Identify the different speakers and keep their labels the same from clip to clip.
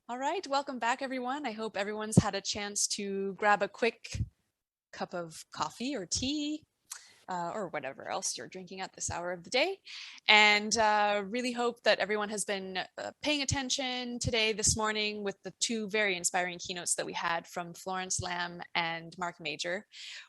Speaker 1: All right, welcome back, everyone. I hope everyone's had a chance to grab a quick cup of coffee or tea or whatever else you're drinking at this hour of the day. And really hope that everyone has been paying attention today, this morning, with the two very inspiring keynotes that we had from Florence Lamb and Mark Major,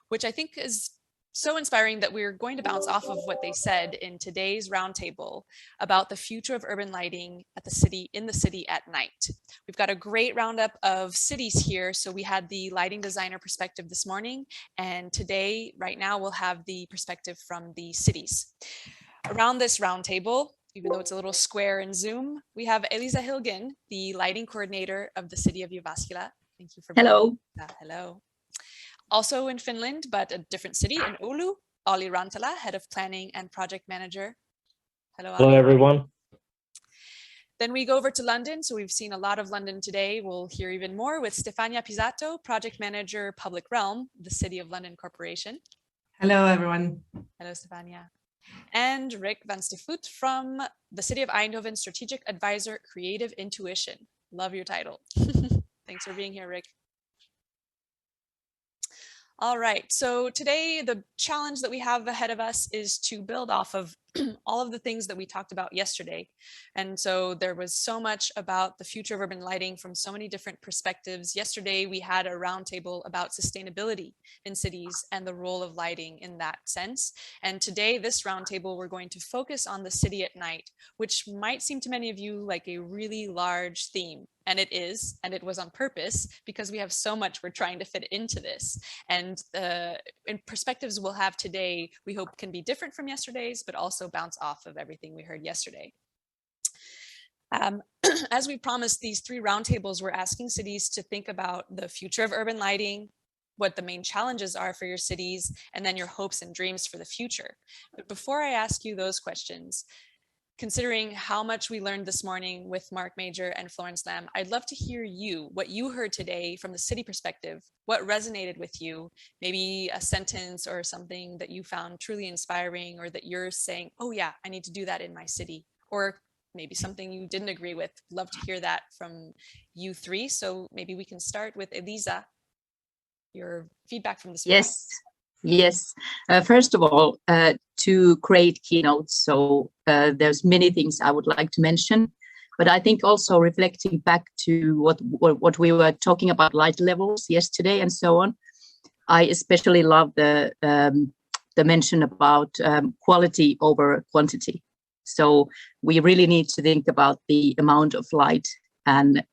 Speaker 1: which I think is so inspiring that we're going to bounce off of what they said in today's roundtable about the future of urban lighting at the city, in the city at night. We've got a great roundup of cities here. So we had the lighting designer perspective this morning, and today, right now, we'll have the perspective from the cities. Around this roundtable, even though it's a little square in Zoom, we have Elisa Hilgen, the lighting coordinator of the city of Jyväskylä. Thank you for being
Speaker 2: Hello.
Speaker 1: Hello. Also in Finland, but a different city, in Oulu, Olli Rantala, head of planning and project manager. Hello, Olli.
Speaker 3: Hello, everyone.
Speaker 1: Then we go over to London. So we've seen a lot of London today. We'll hear even more with Stefania Pisato, project manager, Public Realm, the City of London Corporation.
Speaker 4: Hello, everyone.
Speaker 1: Hello, Stefania. And Rick van Stefut from the City of Eindhoven, strategic advisor, creative intuition. Love your title. Thanks for being here, Rick. All right, so today the challenge that we have ahead of us is to build off of all of the things that we talked about yesterday. And so there was so much about the future of urban lighting from so many different perspectives. Yesterday, we had a roundtable about sustainability in cities and the role of lighting in that sense. And today, this roundtable, we're going to focus on the city at night, which might seem to many of you like a really large theme. And it is, and it was on purpose, because we have so much we're trying to fit into this. And the perspectives we'll have today, we hope can be different from yesterday's, but also bounce off of everything we heard yesterday. As we promised, these three roundtables, we're asking cities to think about the future of urban lighting, what the main challenges are for your cities, and then your hopes and dreams for the future. But before I ask you those questions, considering how much we learned this morning with Mark Major and Florence Lamb, I'd love to hear what you heard today from the city perspective, what resonated with you, maybe a sentence or something that you found truly inspiring, or that you're saying, oh yeah, I need to do that in my city, or maybe something you didn't agree with. Love to hear that from you three. So maybe we can start with Elisa, your feedback from this morning.
Speaker 2: Yes. First of all, two great keynotes. So there's many things I would like to mention, but I think also reflecting back to what we were talking about light levels yesterday and so on. I especially love the mention about quality over quantity. So we really need to think about the amount of light and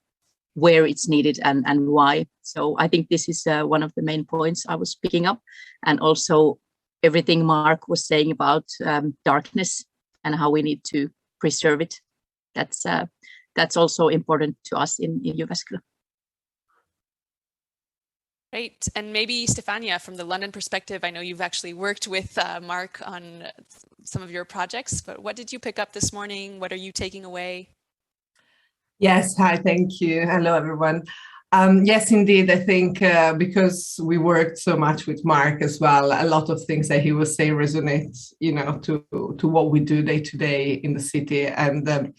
Speaker 2: where it's needed and why. So I think this is one of the main points I was picking up. And also everything Mark was saying about darkness and how we need to preserve it. That's also important to us in Jyväskylä.
Speaker 1: Great. And maybe Stefania, from the London perspective, I know you've actually worked with Mark on some of your projects, but what did you pick up this morning? What are you taking away?
Speaker 4: Yes, hi, thank you. Hello, everyone. Yes, indeed, I think because we worked so much with Mark as well, a lot of things that he was saying resonate, to what we do day to day in the city. And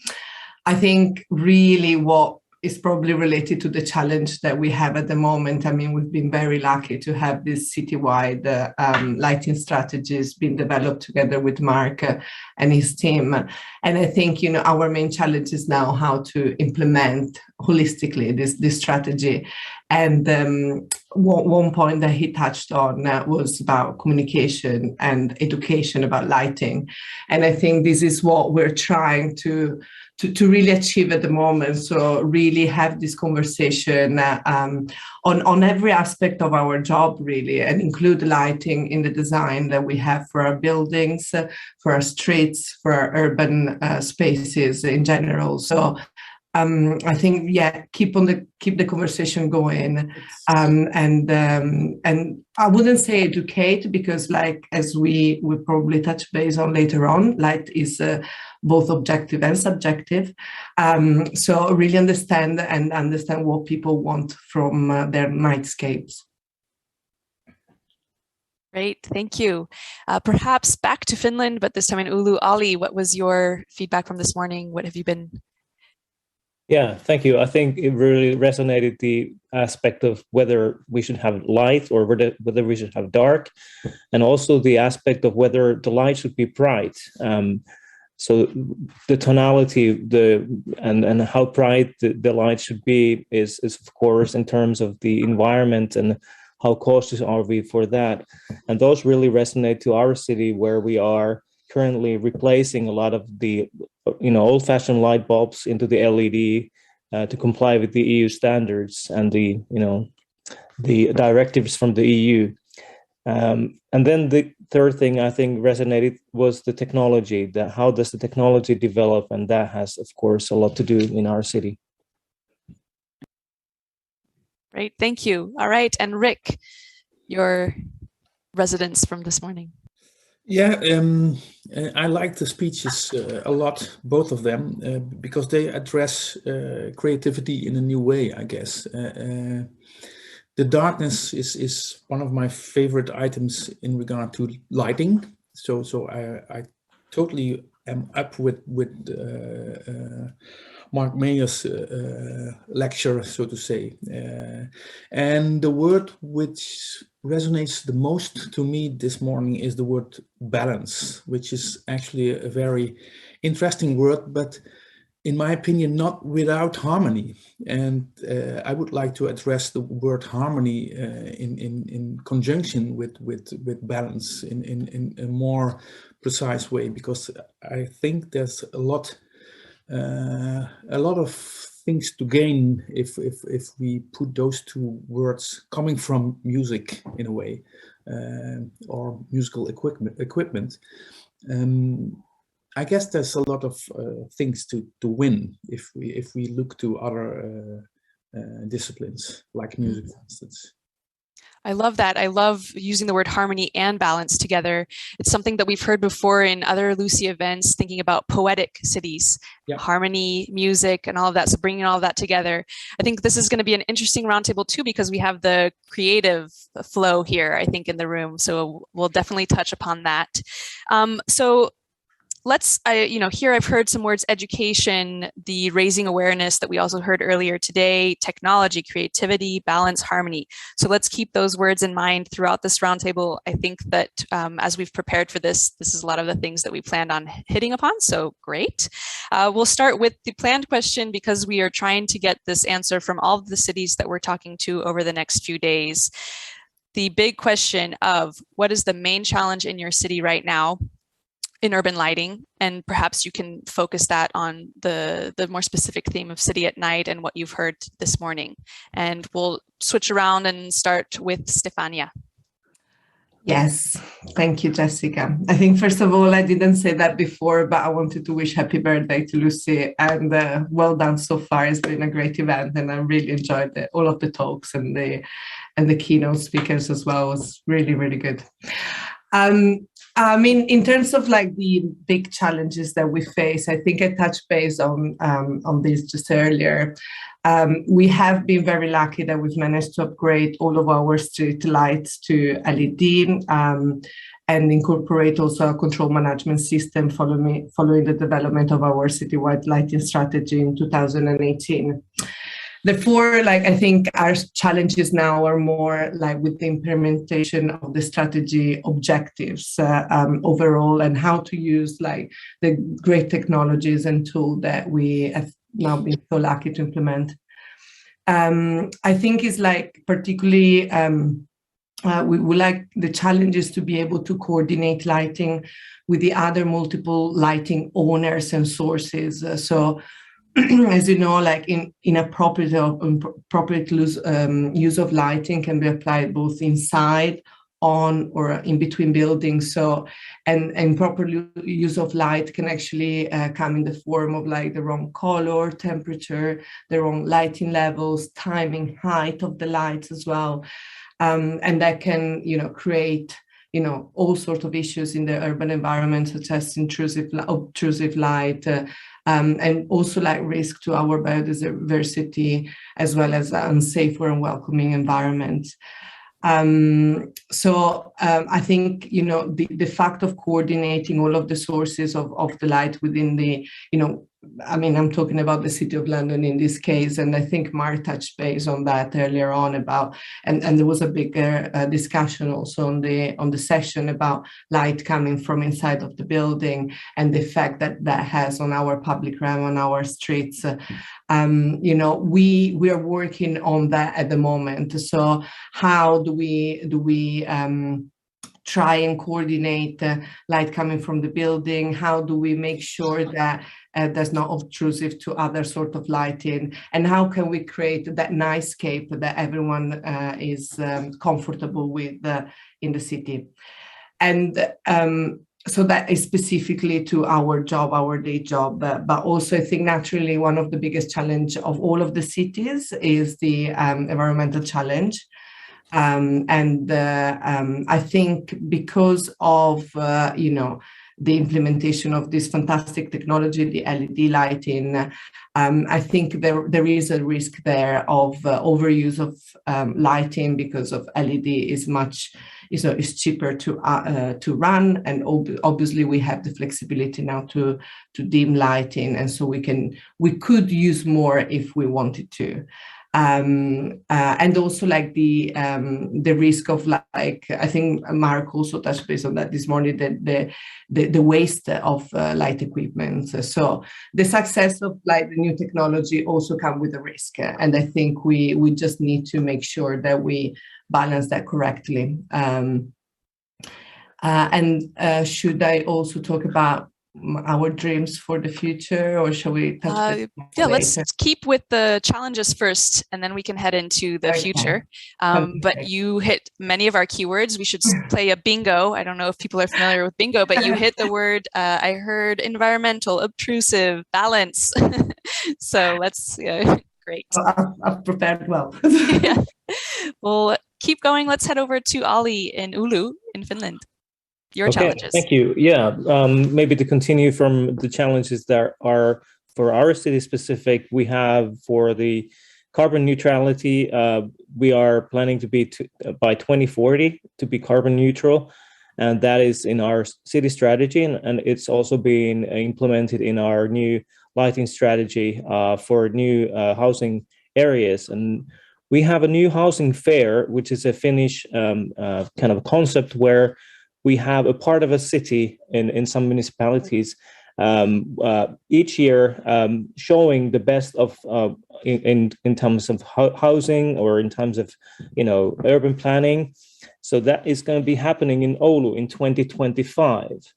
Speaker 4: I think really what is probably related to the challenge that we have at the moment. I mean, we've been very lucky to have this citywide lighting strategies being developed together with Mark and his team. And I think, our main challenge is now how to implement holistically this strategy. And one point that he touched on was about communication and education about lighting. And I think this is what we're trying to really achieve at the moment. So really have this conversation on every aspect of our job, really, and include lighting in the design that we have for our buildings, for our streets, for our urban spaces in general. So I think, keep the conversation going, and I wouldn't say educate, because as we will probably touch base on later on, light is both objective and subjective. So really understand what people want from their nightscapes.
Speaker 1: Great, thank you. Perhaps back to Finland, but this time in Oulu. Olli, what was your feedback from this morning? What have you been
Speaker 3: Yeah, thank you. I think it really resonated the aspect of whether we should have light or whether we should have dark, and also the aspect of whether the light should be bright. So the tonality, and how bright the light should be is of course in terms of the environment and how cautious are we for that. And those really resonate to our city, where we are currently replacing a lot of the old-fashioned light bulbs into the LED to comply with the EU standards and the directives from the EU. And then the third thing I think resonated was the technology. That how does the technology develop, and that has, of course, a lot to do in our city.
Speaker 1: Great, thank you. All right, and Rick, your residence from this morning.
Speaker 5: Yeah, I like the speeches a lot, both of them, because they address creativity in a new way, I guess. The darkness is one of my favorite items in regard to lighting. So I totally am up with Mark Mayer's lecture, so to say. And the word which resonates the most to me this morning is the word balance, which is actually a very interesting word, but in my opinion, not without harmony. And I would like to address the word harmony in conjunction with balance in a more precise way, because I think there's a lot of things to gain if we put those two words coming from music in a way, or musical equipment. I guess there's a lot of things to win if we look to other disciplines like music, for instance.
Speaker 1: I love that. I love using the word harmony and balance together. It's something that we've heard before in other Lucy events, thinking about poetic cities, harmony, music, and all of that. So bringing all of that together. I think this is going to be an interesting roundtable too, because we have the creative flow here, I think, in the room. So we'll definitely touch upon that. So let's, here I've heard some words: education, the raising awareness that we also heard earlier today, technology, creativity, balance, harmony. So let's keep those words in mind throughout this roundtable. I think that as we've prepared for this is a lot of the things that we planned on hitting upon, so great. We'll start with the planned question, because we are trying to get this answer from all of the cities that we're talking to over the next few days. The big question of what is the main challenge in your city right now in urban lighting, and perhaps you can focus that on the more specific theme of city at night and what you've heard this morning. And we'll switch around and start with Stefania.
Speaker 4: Yes, thank you, Jessica. I think first of all, I didn't say that before, but I wanted to wish happy birthday to Lucy, and well done so far. It's been a great event, and I really enjoyed all of the talks and the keynote speakers as well. It was really, really good. I mean, in terms of like the big challenges that we face, I think I touched base on this just earlier. We have been very lucky that we've managed to upgrade all of our street lights to LED and incorporate also a control management system following the development of our citywide lighting strategy in 2018. Therefore, I think our challenges now are more with the implementation of the strategy objectives overall, and how to use the great technologies and tools that we have now been so lucky to implement. I think is particularly we like the challenges to be able to coordinate lighting with the other multiple lighting owners and sources. So as you know, inappropriate use of lighting can be applied both inside, on, or in between buildings. So, and improper use of light can actually come in the form of the wrong color, temperature, the wrong lighting levels, timing, height of the lights as well, and that can, create, all sorts of issues in the urban environment, such as obtrusive light. And also risk to our biodiversity, as well as unsafe or unwelcoming environments. So I think, the fact of coordinating all of the sources of the light within the, I mean, I'm talking about the City of London in this case, and I think Mark touched base on that earlier on about, and there was a bigger discussion also on the session about light coming from inside of the building and the effect that that has on our public realm, on our streets. You know, we are working on that at the moment. So how do we try and coordinate light coming from the building? How do we make sure that that's not obtrusive to other sort of lighting? And how can we create that nice scape that everyone is comfortable with in the city? And so that is specifically to our job, our day job. But also I think naturally one of the biggest challenge of all of the cities is the environmental challenge. I think because of, you know, the implementation of this fantastic technology, the LED lighting, I think there is a risk there of overuse of lighting, because of LED is much, is cheaper to run, and obviously we have the flexibility now to dim lighting, and so we could use more if we wanted to. And also like the risk of, like, I think Mark also touched base on that this morning, the waste of light equipment. So the success of like the new technology also come with a risk, and I think we just need to make sure that we balance that correctly. Should I also talk about our dreams for the future, or shall we touch
Speaker 1: yeah, let's keep with the challenges first, and then we can head into the future. But you hit many of our keywords. We should play a bingo. I don't know if people are familiar with bingo, but you hit the word, I heard environmental, obtrusive, balance. So let's, great.
Speaker 4: I've prepared well.
Speaker 1: Yeah. Well, keep going. Let's head over to Ali in Oulu in Finland. Your challenges.
Speaker 3: Thank you. Yeah, maybe to continue from the challenges that are for our city specific, we have for the carbon neutrality, we are planning to be by 2040 to be carbon neutral, and that is in our city strategy, and it's also being implemented in our new lighting strategy for new housing areas. And we have a new housing fair, which is a Finnish kind of concept where we have a part of a city in some municipalities each year showing the best of in terms of housing, or in terms of, urban planning. So that is going to be happening in Oulu in 2025.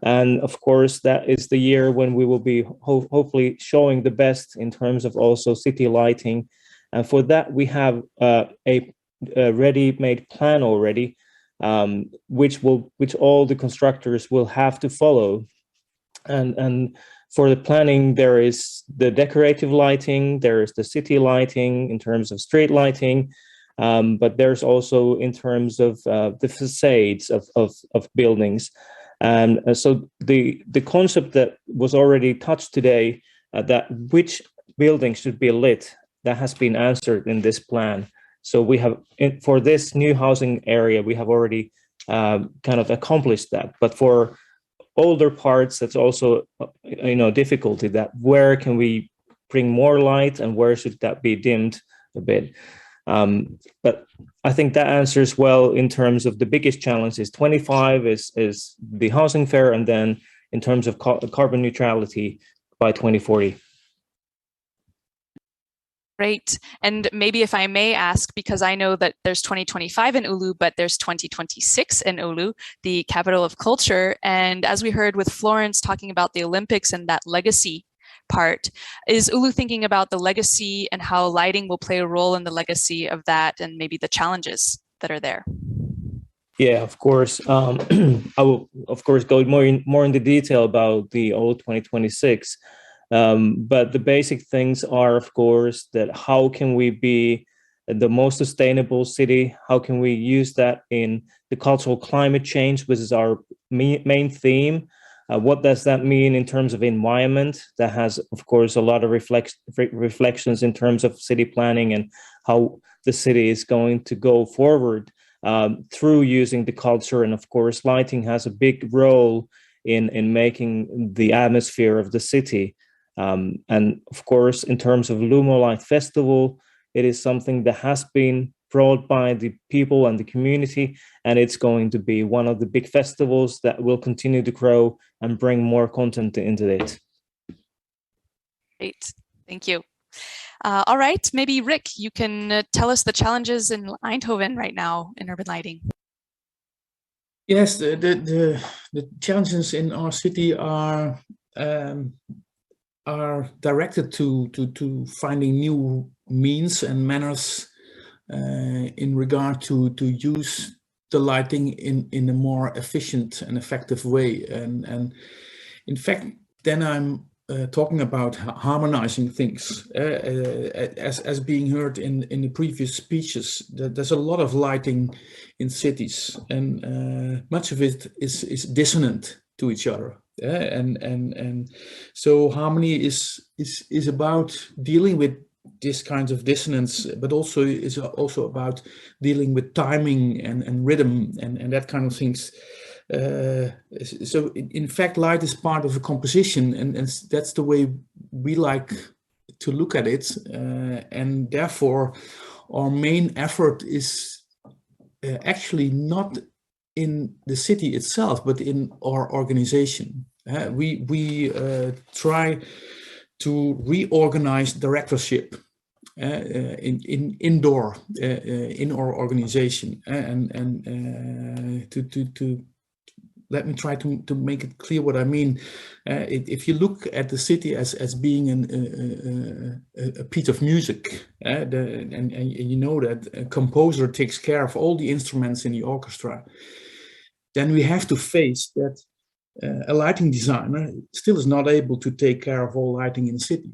Speaker 3: And of course, that is the year when we will be hopefully showing the best in terms of also city lighting. And for that, we have a ready-made plan already, which all the constructors will have to follow. And for the planning, there is the decorative lighting, there is the city lighting in terms of street lighting, but there's also in terms of the facades of buildings. And so the concept that was already touched today, that which building should be lit, that has been answered in this plan. So we have, for this new housing area, we have already kind of accomplished that. But for older parts, that's also, difficulty, that where can we bring more light and where should that be dimmed a bit. But I think that answers well in terms of the biggest challenge is 25 is the housing fair, and then in terms of carbon neutrality by 2040.
Speaker 1: Great. And maybe if I may ask, because I know that there's 2025 in Oulu, but there's 2026 in Oulu, the capital of culture. And as we heard with Florence talking about the Olympics and that legacy part, is Oulu thinking about the legacy and how lighting will play a role in the legacy of that, and maybe the challenges that are there?
Speaker 3: Yeah, of course. I will, of course, go more into detail about the Oulu 2026. But the basic things are, of course, that how can we be the most sustainable city? How can we use that in the cultural climate change, which is our main theme? What does that mean in terms of environment? That has, of course, a lot of reflections in terms of city planning and how the city is going to go forward through using the culture. And of course, lighting has a big role in making the atmosphere of the city. And of course, in terms of Lumo Light Festival, it is something that has been brought by the people and the community, and it's going to be one of the big festivals that will continue to grow and bring more content into it.
Speaker 1: Great, thank you. All right, maybe Rick, you can tell us the challenges in Eindhoven right now in urban lighting.
Speaker 5: Yes, the challenges in our city are directed to finding new means and manners in regard to use the lighting in a more efficient and effective way. And in fact, then I'm talking about harmonizing things. As being heard in the previous speeches, there's a lot of lighting in cities, and much of it is dissonant to each other. And so harmony is about dealing with this kind of dissonance, but also is also about dealing with timing and rhythm and that kind of things. So in fact, light is part of a composition, and that's the way we like to look at it. And therefore, our main effort is actually not in the city itself, but in our organization. We try to reorganize directorship in our organization, and to let me try to make it clear what I mean. If you look at the city as being a piece of music, and you know that a composer takes care of all the instruments in the orchestra, then we have to face that a lighting designer still is not able to take care of all lighting in the city.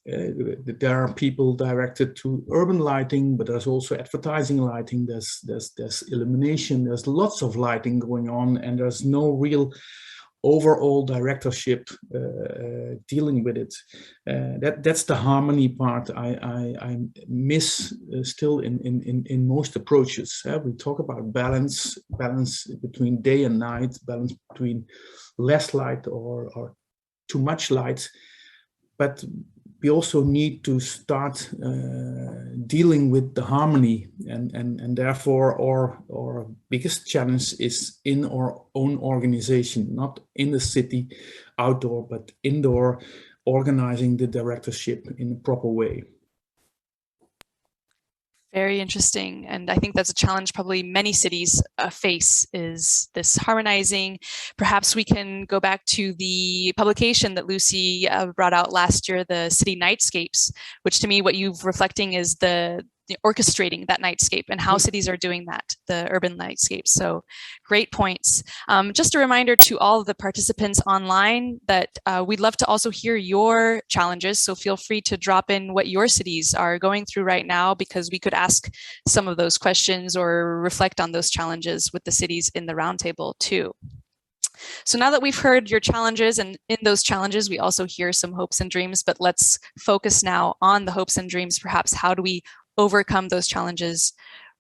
Speaker 5: There are people directed to urban lighting, but there's also advertising lighting, there's illumination, there's lots of lighting going on, and there's no real overall directorship dealing with it. That's the harmony part I miss still in most approaches. We talk about balance between day and night, balance between less light or too much light, but we also need to start dealing with the harmony, and therefore our biggest challenge is in our own organization, not in the city outdoor, but indoor, organizing the directorship in a proper way.
Speaker 1: Very interesting. And I think that's a challenge probably many cities face, is this harmonizing. Perhaps we can go back to the publication that Lucy brought out last year, the City Nightscapes, which to me, what you're reflecting is the orchestrating that nightscape and how cities are doing that, the urban nightscape. So great points. Just a reminder to all of the participants online that we'd love to also hear your challenges. So feel free to drop in what your cities are going through right now, because we could ask some of those questions or reflect on those challenges with the cities in the roundtable too. So now that we've heard your challenges, and in those challenges, we also hear some hopes and dreams, but let's focus now on the hopes and dreams. Perhaps how do we overcome those challenges?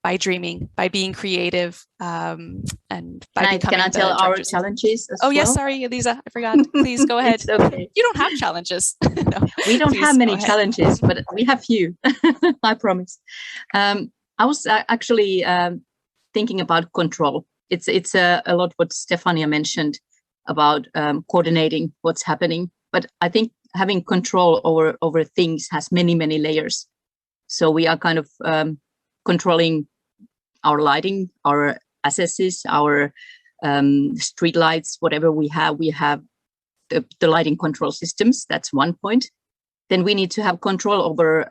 Speaker 1: By dreaming, by being creative, and by becoming.
Speaker 2: Can I tell our challenges as
Speaker 1: well?
Speaker 2: well?
Speaker 1: Yes, sorry, Elisa, I forgot. Please go ahead.
Speaker 2: It's okay.
Speaker 1: You don't have challenges. No,
Speaker 2: we don't have many challenges, but we have few. I promise. I was actually thinking about control. It's a lot what Stefania mentioned about coordinating what's happening, but I think having control over things has many layers. So we are kind of controlling our lighting, our accesses, our street lights, whatever we have. We have the lighting control systems. That's one point. Then we need to have control over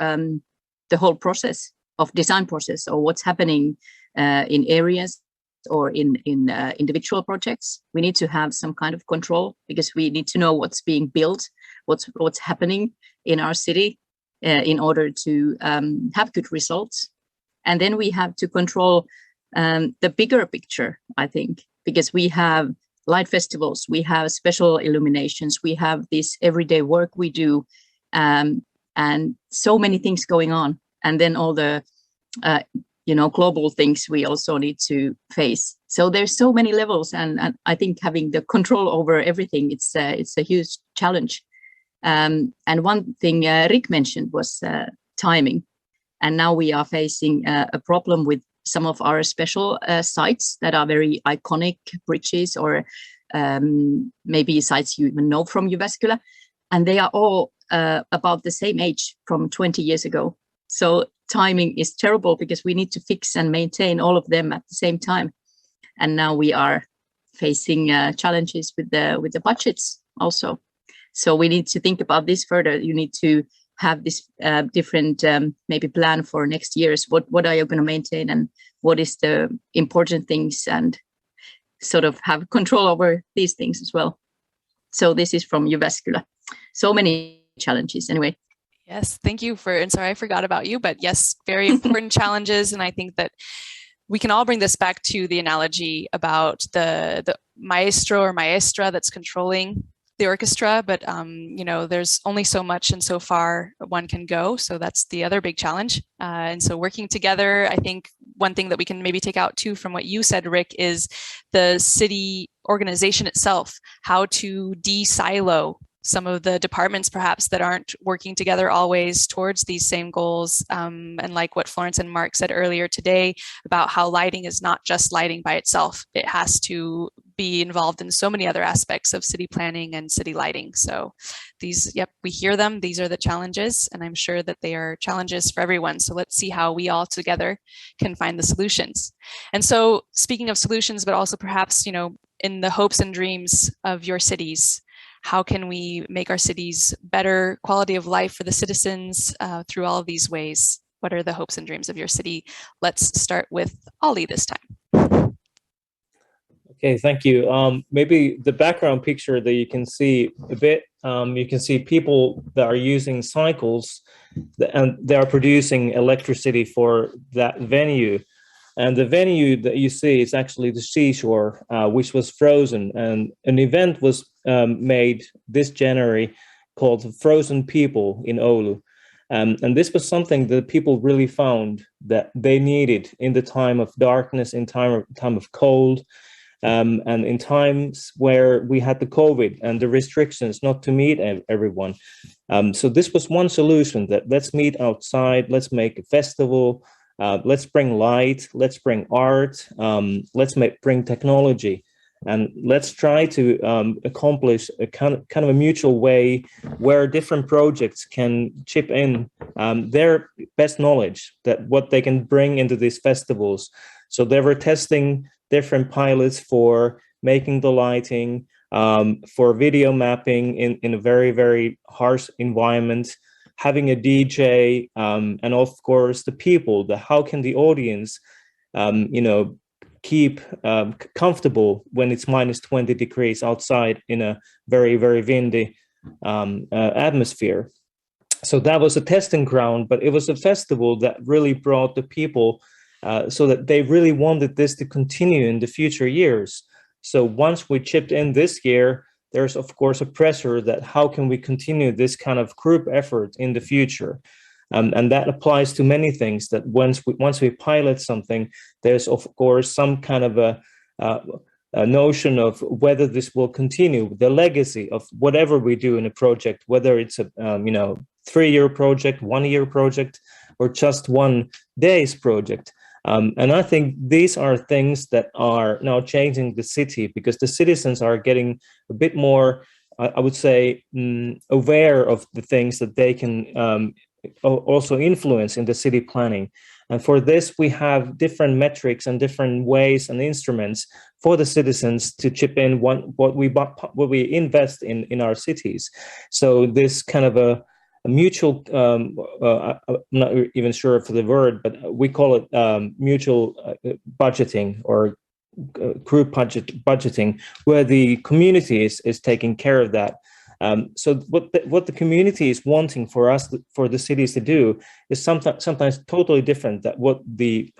Speaker 2: the whole process of design process, or what's happening in areas or in individual projects. We need to have some kind of control, because we need to know what's being built, what's happening in our city, in order to have good results. And then we have to control the bigger picture, I think, because we have light festivals, we have special illuminations, we have this everyday work we do, and so many things going on. And then all the global things we also need to face. So there's so many levels, and I think having the control over everything, it's a huge challenge. And one thing Rick mentioned was timing. And now we are facing a problem with some of our special sites that are very iconic bridges, or maybe sites you even know from Jyväskylä. And they are all about the same age from 20 years ago. So timing is terrible because we need to fix and maintain all of them at the same time. And now we are facing challenges with the budgets also. So we need to think about this further. You need to have this different maybe plan for next year's. What are you going to maintain, and what is the important things, and sort of have control over these things as well. So this is from Jyväskylä. So many challenges anyway.
Speaker 1: Yes, thank you and sorry, I forgot about you, but yes, very important challenges. And I think that we can all bring this back to the analogy about the maestro or maestra that's controlling the orchestra, but there's only so much and so far one can go. So that's the other big challenge. And so working together, I think one thing that we can maybe take out too from what you said, Rick, is the city organization itself, how to de-silo some of the departments perhaps that aren't working together always towards these same goals. And like what Florence and Mark said earlier today about how lighting is not just lighting by itself. It has to be involved in so many other aspects of city planning and city lighting. So these, we hear them. These are the challenges, and I'm sure that they are challenges for everyone. So let's see how we all together can find the solutions. And so speaking of solutions, but also perhaps, in the hopes and dreams of your cities, how can we make our cities better quality of life for the citizens through all of these ways? What are the hopes and dreams of your city? Let's start with Ollie this time.
Speaker 3: Okay, thank you. Maybe the background picture that you can see a bit, you can see people that are using cycles and they are producing electricity for that venue. And the venue that you see is actually the seashore, which was frozen. And an event was made this January called Frozen People in Oulu. And this was something that people really found that they needed in the time of darkness, in time of cold, and in times where we had the COVID and the restrictions not to meet everyone. So this was one solution, that let's meet outside, let's make a festival, let's bring light, let's bring art, let's bring technology, and let's try to accomplish a kind of a mutual way where different projects can chip in their best knowledge, that what they can bring into these festivals. So they were testing different pilots for making the lighting, for video mapping in a very, very harsh environment, having a DJ, and of course the people, how can the audience, keep comfortable when it's minus 20 degrees outside in a very, very windy atmosphere. So that was a testing ground, but it was a festival that really brought the people so that they really wanted this to continue in the future years. So once we chipped in this year, there's of course a pressure that how can we continue this kind of group effort in the future? And that applies to many things, that once we pilot something, there's of course some kind of a notion of whether this will continue, the legacy of whatever we do in a project, whether it's a 3-year project, 1-year project, or just 1 day's project. And I think these are things that are now changing the city, because the citizens are getting a bit more, I would say, aware of the things that they can also influence in the city planning. And for this, we have different metrics and different ways and instruments for the citizens to chip in what we invest in our cities. So this kind of a mutual, I'm not even sure for the word, but we call it mutual budgeting, or group budgeting, where the community is taking care of that. So what the community is wanting for us, for the cities to do, is sometimes totally different than what the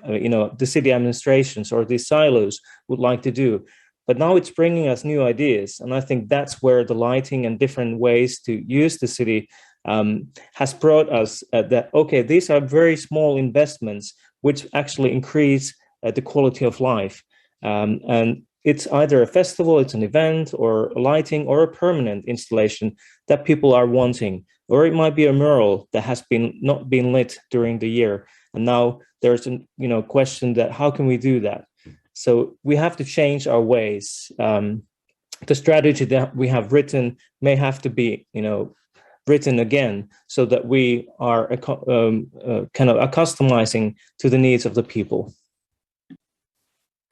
Speaker 3: city administrations or these silos would like to do. But now it's bringing us new ideas, and I think that's where the lighting and different ways to use the city has brought us that, okay, these are very small investments which actually increase the quality of life. And it's either a festival, it's an event, or a lighting, or a permanent installation that people are wanting, or it might be a mural that has not been lit during the year, and now there's a question that how can we do that? So we have to change our ways. The strategy that we have written may have to be written again, so that we are kind of accustomizing to the needs of the people.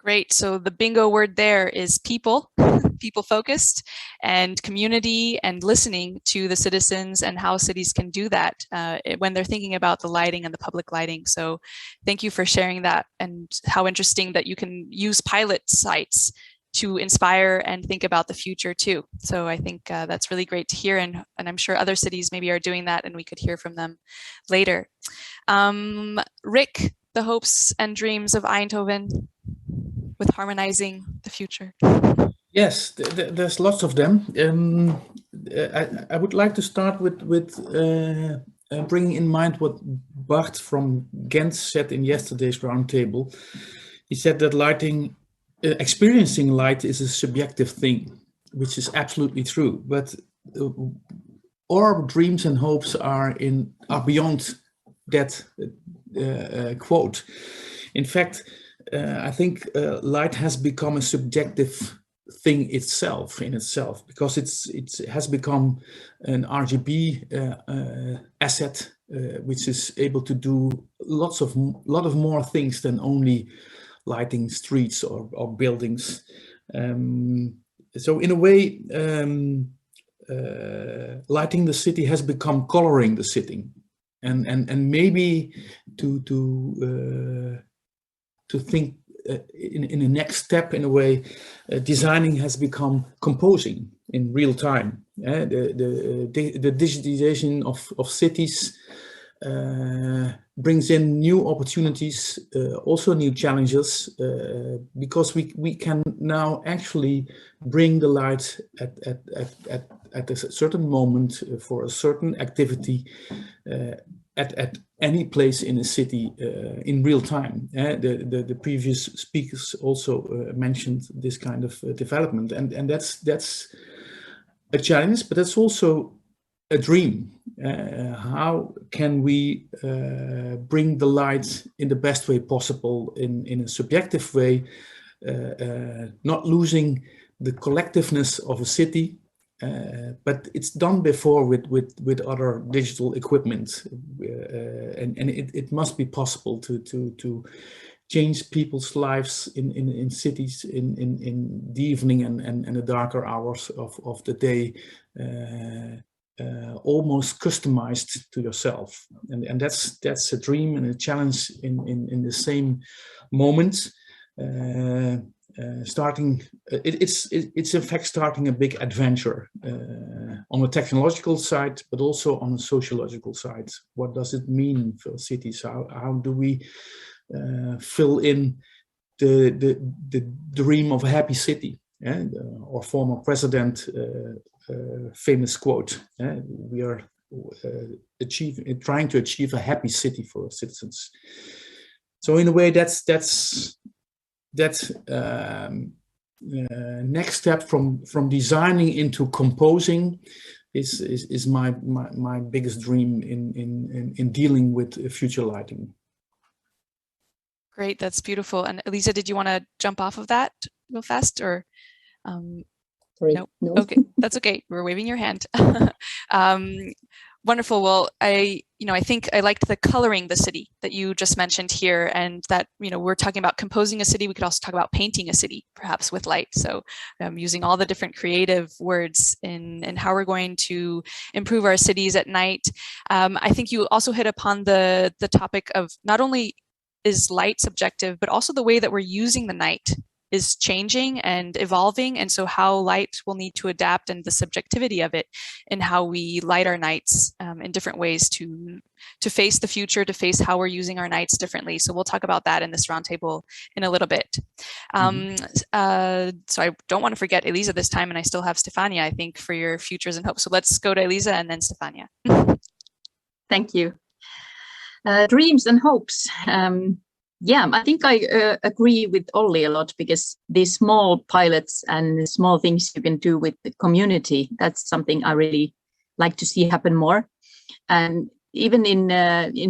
Speaker 1: Great. So the bingo word there is people, people focused, and community, and listening to the citizens and how cities can do that when they're thinking about the lighting and the public lighting. So thank you for sharing that, and how interesting that you can use pilot sites to inspire and think about the future too. So I think that's really great to hear, and I'm sure other cities maybe are doing that, and we could hear from them later. Rick, the hopes and dreams of Eindhoven with harmonizing the future.
Speaker 5: Yes, there's lots of them. I would like to start with bringing in mind what Bart from Ghent said in yesterday's roundtable. He said that lighting, experiencing light is a subjective thing, which is absolutely true. But our dreams and hopes are beyond that quote. In fact, I think light has become a subjective thing in itself, because it has become an RGB asset, which is able to do lot of more things than only lighting streets or buildings. So in a way, lighting the city has become coloring the city, and maybe to think in the next step, in a way, designing has become composing in real time. The digitization of cities brings in new opportunities, also new challenges, because we can now actually bring the light at a certain moment for a certain activity at any place in a city in real time. The previous speakers also mentioned this kind of development, and that's a challenge, but that's also a dream. How can we bring the light in the best way possible, in a subjective way, not losing the collectiveness of a city, but it's done before with other digital equipment, and it must be possible to change people's lives in cities in the evening and the darker hours of the day, almost customized to yourself, and that's a dream and a challenge in the same moment. It's in fact starting a big adventure on the technological side, but also on the sociological side. What does it mean for cities? How do we fill in the dream of a happy city? Our former president famous quote: "We are trying to achieve a happy city for our citizens." So in a way, that's next step from designing into composing is my biggest dream in dealing with future lighting.
Speaker 1: Great, that's beautiful. And Elisa, did you want to jump off of that real fast, or?
Speaker 2: Sorry,
Speaker 1: no. Okay, that's okay. We're waving your hand. Wonderful. Well, I think I liked the coloring the city that you just mentioned here, and that, we're talking about composing a city. We could also talk about painting a city, perhaps with light. So using all the different creative words in how we're going to improve our cities at night. I think you also hit upon the topic of not only is light subjective, but also the way that we're using the night is changing and evolving, and so how light will need to adapt, and the subjectivity of it, and how we light our nights in different ways to face the future, to face how we're using our nights differently. So we'll talk about that in this roundtable in a little bit. So I don't want to forget Elisa this time, and I still have Stefania, I think, for your futures and hopes. So let's go to Elisa and then Stefania.
Speaker 2: Thank you. Dreams and hopes. Yeah, I think I agree with Olli a lot, because these small pilots and small things you can do with the community, that's something I really like to see happen more. And even in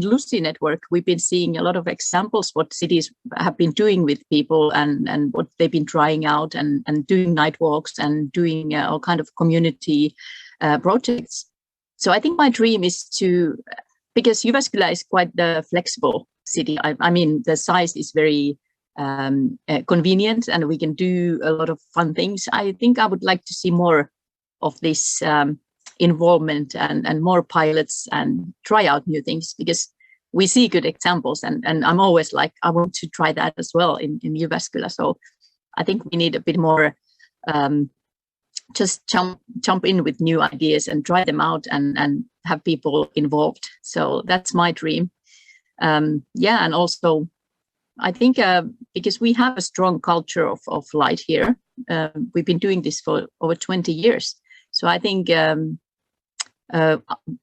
Speaker 2: Lucy Network, we've been seeing a lot of examples what cities have been doing with people, and what they've been trying out, and doing night walks and doing all kind of community projects. So I think my dream is to, because Jyväskylä is quite the flexible city. I mean, the size is very convenient, and we can do a lot of fun things. I think I would like to see more of this involvement, and more pilots, and try out new things, because we see good examples, and I'm always like, I want to try that as well in Jyväskylä. So I think we need a bit more just jump in with new ideas and try them out, and have people involved. So that's my dream. Yeah, and also I think because we have a strong culture of light here, we've been doing this for over 20 years. So I think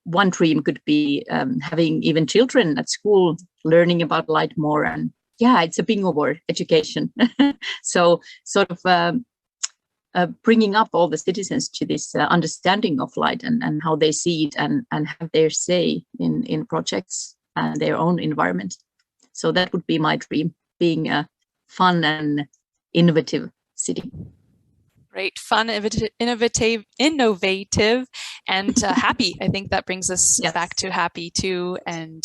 Speaker 2: one dream could be having even children at school learning about light more. And yeah, it's a bingo word, education. So sort of bringing up all the citizens to this understanding of light, and how they see it, and have their say in projects and their own environment. So that would be my dream, being a fun and innovative city.
Speaker 1: Great, fun, innovative, and happy. I think that brings us back to happy too. And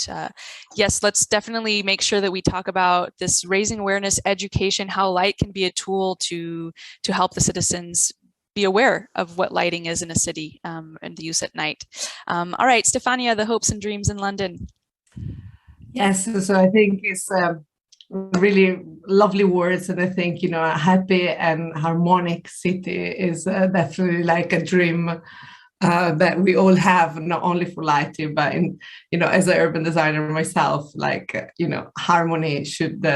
Speaker 1: yes, let's definitely make sure that we talk about this raising awareness, education, how light can be a tool to help the citizens be aware of what lighting is in a city, and the use at night. All right, Stefania, the hopes and dreams in London.
Speaker 4: Yes, so I think it's really lovely words, and I think, you know, a happy and harmonic city is definitely like a dream that we all have, not only for lighting, but in, you know, as an urban designer myself, like, you know, harmony should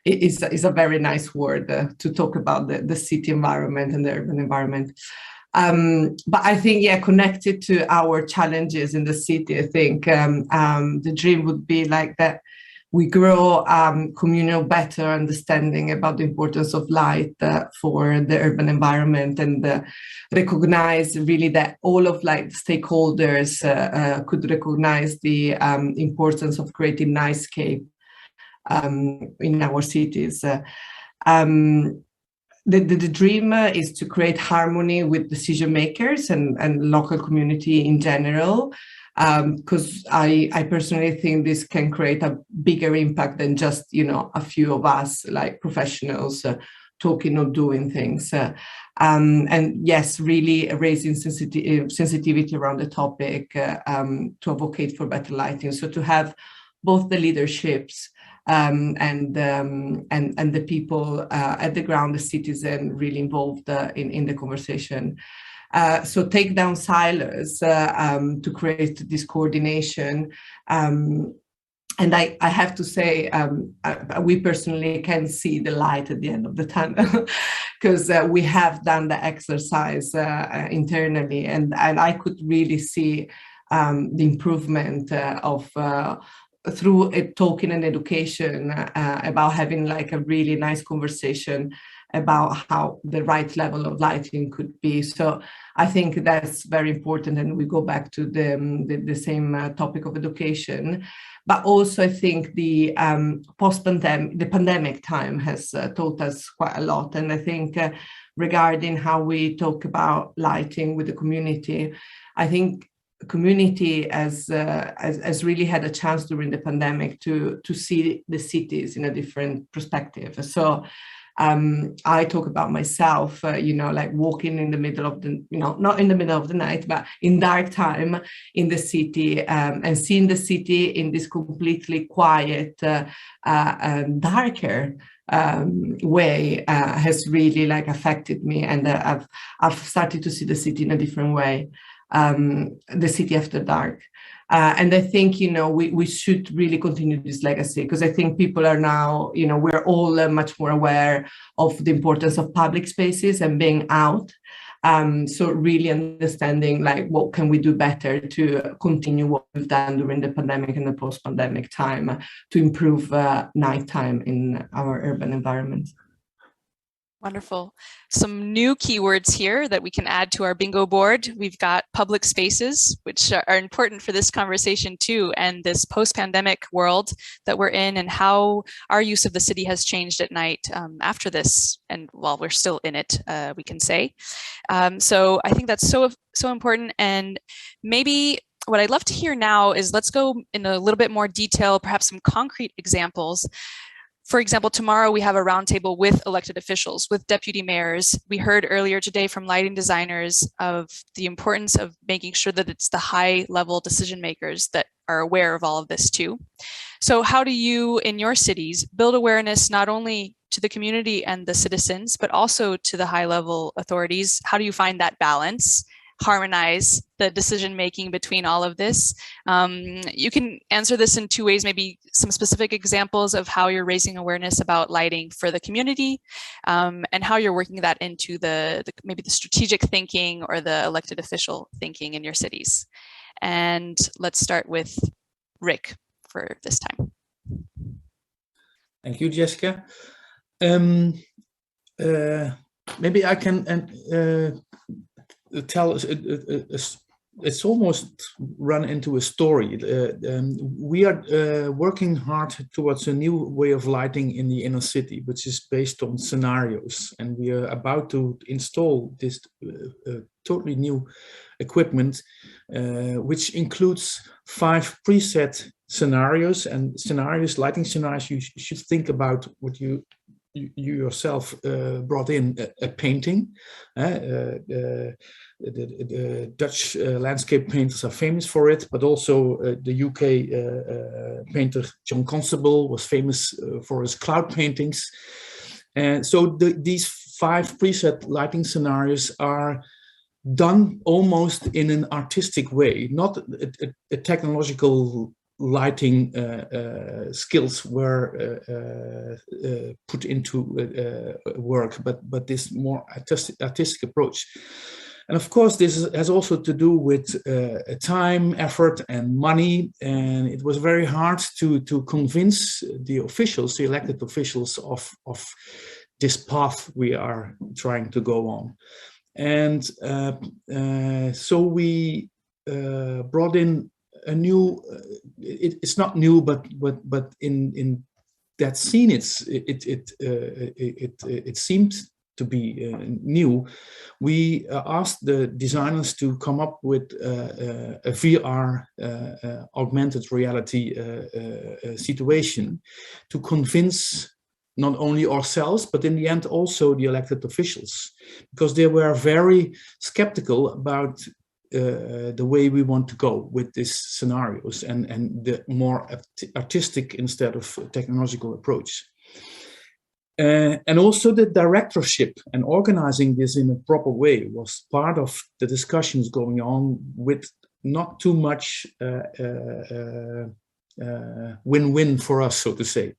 Speaker 4: is a very nice word to talk about the city environment and the urban environment. But I think, yeah, connected to our challenges in the city, I think the dream would be like that we grow communal better understanding about the importance of light for the urban environment, and recognize really that all of like stakeholders could recognize the importance of creating nightscape in our cities. The dream is to create harmony with decision makers and local community in general, because I personally think this can create a bigger impact than just, you know, a few of us like professionals talking or doing things. And yes, really raising sensitivity around the topic to advocate for better lighting. So to have both the leaderships and the people at the ground, the citizen, really involved in the conversation. So take down silos to create this coordination. And I have to say, we personally can see the light at the end of the tunnel, because we have done the exercise internally, and I could really see the improvement of through talking and education about having like a really nice conversation about how the right level of lighting could be. So I think that's very important, and we go back to the same topic of education. But also I think the pandemic time has taught us quite a lot. And I think regarding how we talk about lighting with the community, I think community has really had a chance during the pandemic to see the cities in a different perspective. So I talk about myself, you know, like walking in the middle of the, you know, not in the middle of the night, but in dark time in the city, and seeing the city in this completely quiet, darker way has really like affected me, and I've started to see the city in a different way. The city after dark. And I think, you know, we should really continue this legacy, because I think people are now, you know, we're all much more aware of the importance of public spaces and being out. So really understanding like what can we do better to continue what we've done during the pandemic and the post-pandemic time to improve nighttime in our urban environment.
Speaker 1: Wonderful. Some new keywords here that we can add to our bingo board. We've got public spaces, which are important for this conversation too, and this post-pandemic world that we're in, and how our use of the city has changed at night after this, and while we're still in it, we can say. So I think that's so important. And maybe what I'd love to hear now is, let's go in a little bit more detail, perhaps some concrete examples. For example, tomorrow we have a roundtable with elected officials, with deputy mayors. We heard earlier today from lighting designers of the importance of making sure that it's the high level decision makers that are aware of all of this too. So how do you, in your cities, build awareness not only to the community and the citizens, but also to the high level authorities? How do you find that balance? Harmonize the decision making between all of this? You can answer this in two ways, maybe some specific examples of how you're raising awareness about lighting for the community, and how you're working that into maybe the strategic thinking or the elected official thinking in your cities. And let's start with Rick for this time.
Speaker 5: Thank you, Jessica. Maybe I can tell us, it's almost run into a story. We are working hard towards a new way of lighting in the inner city, which is based on scenarios. And we are about to install this totally new equipment, which includes 5 preset scenarios. And scenarios, lighting scenarios, you should think about what you yourself brought in a painting. The Dutch landscape painters are famous for it, but also the UK painter John Constable was famous for his cloud paintings. And so these 5 preset lighting scenarios are done almost in an artistic way, not a technological lighting skills were put into work, but this more artistic approach. And of course, this has also to do with time, effort, and money. And it was very hard to convince the officials, the elected officials, of this path we are trying to go on. And so we brought in a new, it's not new, but in that scene, it seemed to be new. We asked the designers to come up with a VR augmented reality situation to convince not only ourselves, but in the end also the elected officials, because they were very skeptical about the way we want to go with these scenarios and the more artistic instead of technological approach. And also the directorship and organizing this in a proper way was part of the discussions going on, with not too much win-win for us, so to say.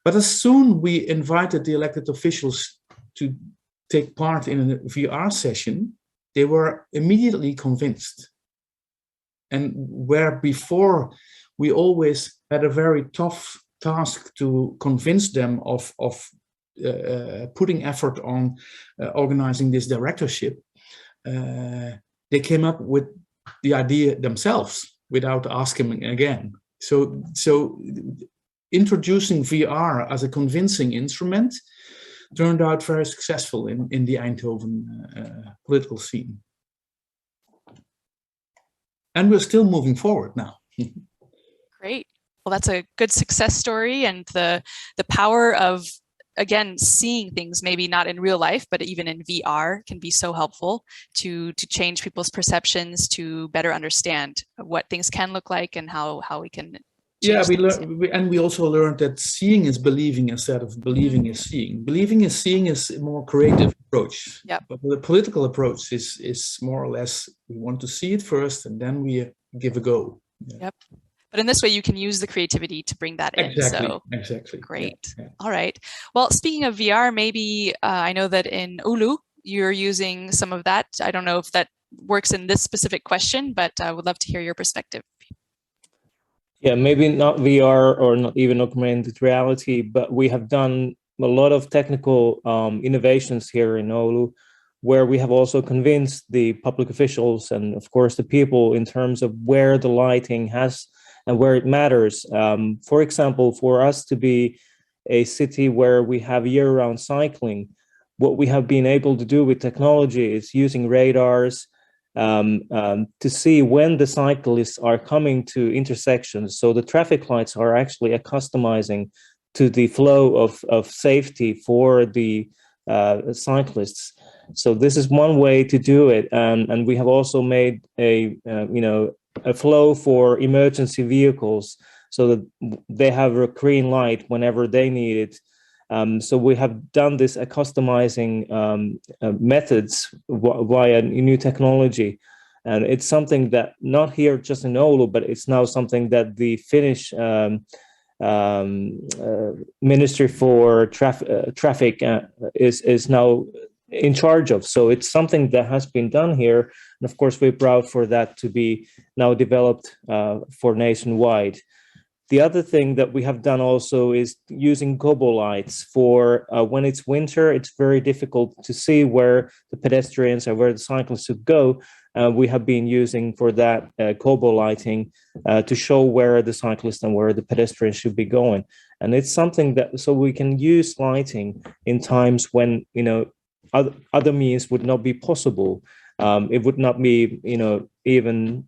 Speaker 5: But as soon we invited the elected officials to take part in a VR session, they were immediately convinced. And where before we always had a very tough task to convince them of putting effort on organizing this directorship, they came up with the idea themselves without asking again. So introducing VR as a convincing instrument turned out very successful in the Eindhoven political scene. And we're still moving forward now.
Speaker 1: Great. Well, that's a good success story, and the power of, again, seeing things maybe not in real life, but even in VR can be so helpful to change people's perceptions, to better understand what things can look like and how we can.
Speaker 5: Yeah, we also learned that seeing is believing instead of believing is seeing. Believing is seeing is a more creative approach.
Speaker 1: Yep.
Speaker 5: But the political approach is more or less, we want to see it first and then we give a go. Yeah.
Speaker 1: Yep. But in this way, you can use the creativity to bring that in. So
Speaker 5: exactly.
Speaker 1: Great.
Speaker 5: Yeah.
Speaker 1: All right. Well, speaking of VR, maybe I know that in Oulu, you're using some of that. I don't know if that works in this specific question, but I would love to hear your perspective.
Speaker 3: Yeah, maybe not VR or not even augmented reality, but we have done a lot of technical innovations here in Oulu, where we have also convinced the public officials and, of course, the people in terms of where the lighting has and where it matters. For example, for us to be a city where we have year-round cycling, what we have been able to do with technology is using radars to see when the cyclists are coming to intersections. So the traffic lights are actually customizing to the flow of safety for the cyclists. So this is one way to do it, and we have also made a flow for emergency vehicles so that they have a green light whenever they need it. So we have done this customizing methods via new technology, and it's something that not here just in Oulu, but it's now something that the Finnish Ministry for Traffic is now in charge of. So it's something that has been done here, and of course we're proud for that to be now developed for nationwide. The other thing that we have done also is using gobo lights for when it's winter, it's very difficult to see where the pedestrians and where the cyclists should go. We have been using for that gobo lighting to show where the cyclists and where the pedestrians should be going. And it's something that, so we can use lighting in times when, other means would not be possible. It would not be, even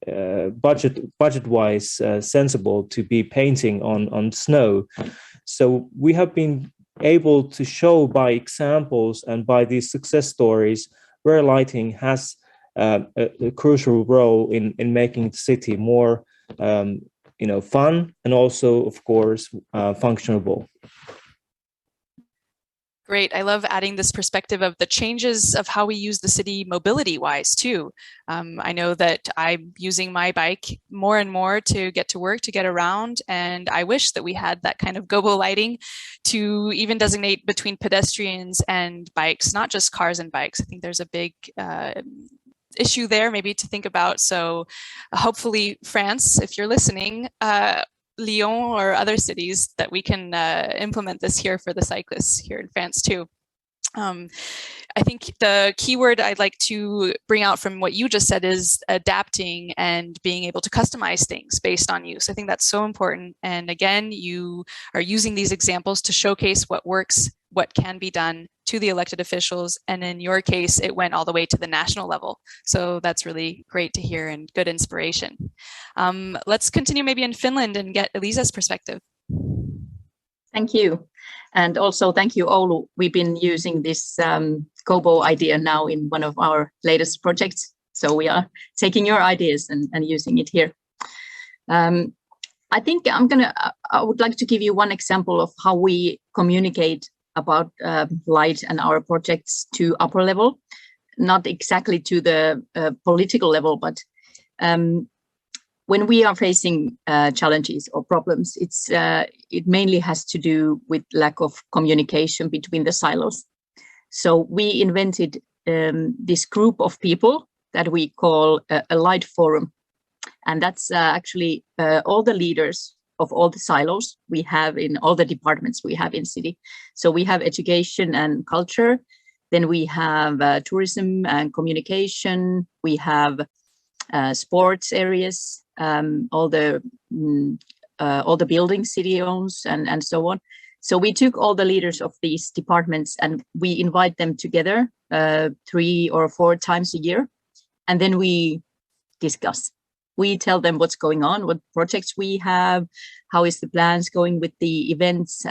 Speaker 3: budget-wise sensible to be painting on snow. So we have been able to show by examples and by these success stories where lighting has a crucial role in making the city more, fun and also, of course, functionable.
Speaker 1: Great. I love adding this perspective of the changes of how we use the city mobility wise too. I know that I'm using my bike more and more to get to work, to get around. And I wish that we had that kind of gobo lighting to even designate between pedestrians and bikes, not just cars and bikes. I think there's a big issue there maybe to think about. So hopefully France, if you're listening, Lyon or other cities, that we can implement this here for the cyclists here in France too. I think the keyword I'd like to bring out from what you just said is adapting and being able to customize things based on use. I think that's so important. And again, you are using these examples to showcase what works, what can be done to the elected officials. And in your case, it went all the way to the national level. So that's really great to hear and good inspiration. Let's continue maybe in Finland and get Elisa's perspective.
Speaker 2: Thank you. And also thank you, Oulu. We've been using this gobo idea now in one of our latest projects. So we are taking your ideas and using it here. I think I would like to give you one example of how we communicate about light and our projects to upper level, not exactly to the political level, but when we are facing challenges or problems, it mainly has to do with lack of communication between the silos. So we invented this group of people that we call a light forum. And that's actually all the leaders of all the silos we have in all the departments we have in city. So we have education and culture, then we have tourism and communication, we have sports areas, all the buildings city owns and so on. So we took all the leaders of these departments and we invite them together 3 or 4 times a year. And then we discuss. We tell them what's going on, what projects we have, how is the plans going with the events,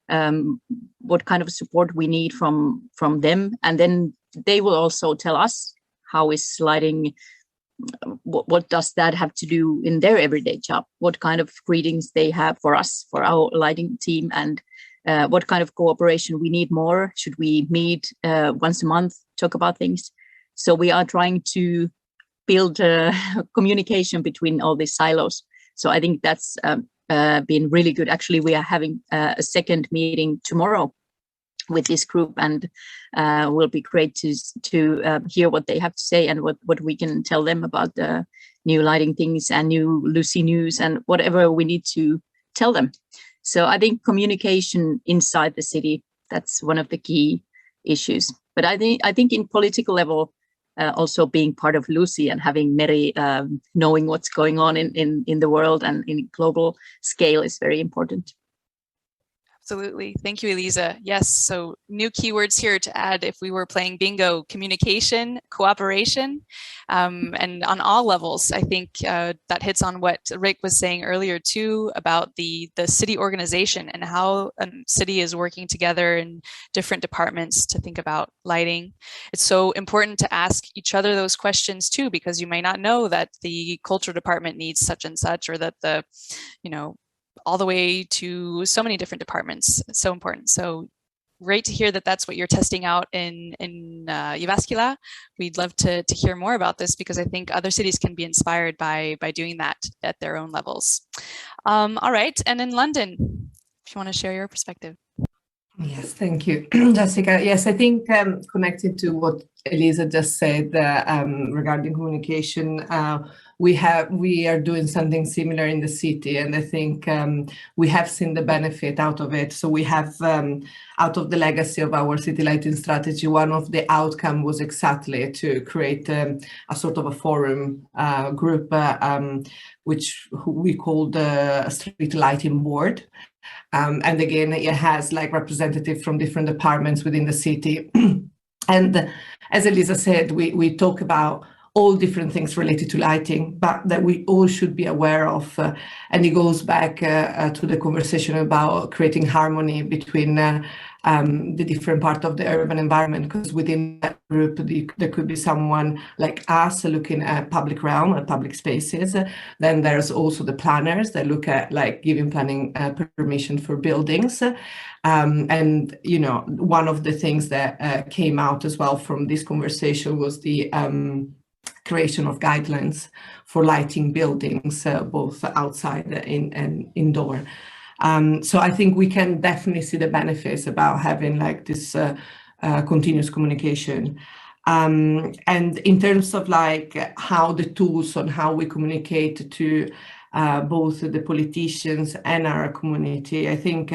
Speaker 2: what kind of support we need from them. And then they will also tell us how is lighting, what does that have to do in their everyday job, what kind of greetings they have for us, for our lighting team, and what kind of cooperation we need more. Should we meet once a month, talk about things? So we are trying to build communication between all these silos. So I think that's been really good. Actually, we are having a second meeting tomorrow with this group, and will be great to hear what they have to say and what we can tell them about the new lighting things and new Lucy news and whatever we need to tell them. So I think communication inside the city, that's one of the key issues. But I think in political level, also being part of Lucy and having Meri knowing what's going on in the world and in global scale is very important.
Speaker 1: Absolutely. Thank you, Elisa. Yes, so new keywords here to add if we were playing bingo: communication, cooperation, and on all levels. I think that hits on what Rick was saying earlier too about the city organization and how a city is working together in different departments to think about lighting. It's so important to ask each other those questions too, because you may not know that the culture department needs such and such, or that the, all the way to so many different departments. It's so important. So great to hear that that's what you're testing out in Jyväskylä. We'd love to hear more about this, because I think other cities can be inspired by doing that at their own levels. All right, and in London, if you want to share your perspective.
Speaker 4: Yes, thank you, Jessica. Yes, I think connected to what Elisa just said regarding communication, we are doing something similar in the city, and I think we have seen the benefit out of it. So we have, out of the legacy of our city lighting strategy, one of the outcome was exactly to create a sort of a forum group, which we called the Street Lighting Board. And again, it has like representatives from different departments within the city. And as Elisa said, we talk about all different things related to lighting, but that we all should be aware of. And it goes back to the conversation about creating harmony between the different part of the urban environment, because within that group, there could be someone like us looking at public realm and public spaces. Then there's also the planners that look at like giving planning permission for buildings. And, one of the things that came out as well from this conversation was the creation of guidelines for lighting buildings, both outside and indoor. So I think we can definitely see the benefits about having like this continuous communication. And in terms of like how the tools on how we communicate to both the politicians and our community, I think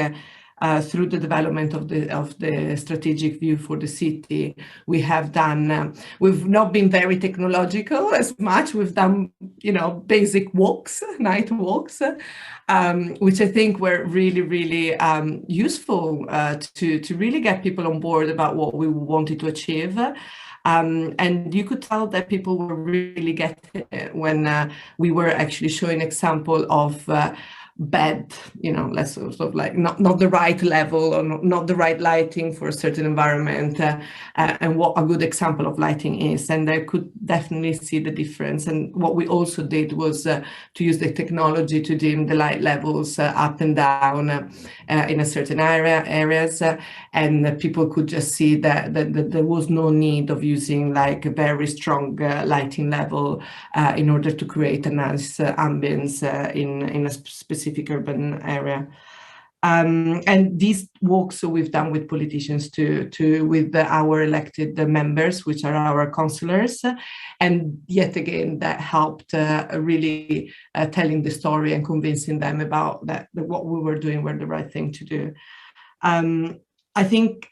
Speaker 4: through the development of the strategic view for the city, we have done, we've not been very technological as much. We've done, basic walks, night walks, which I think were really, really useful to really get people on board about what we wanted to achieve. And you could tell that people were really getting it when we were actually showing example of bad, let's sort of like not the right level or not the right lighting for a certain environment, and what a good example of lighting is. And I could definitely see the difference. And what we also did was to use the technology to dim the light levels up and down in a certain areas, and people could just see that there was no need of using like a very strong lighting level in order to create a nice ambience in a specific urban area. And these walks we've done with politicians with our elected members, which are our councillors, and yet again that helped really telling the story and convincing them about that what we were doing were the right thing to do. I think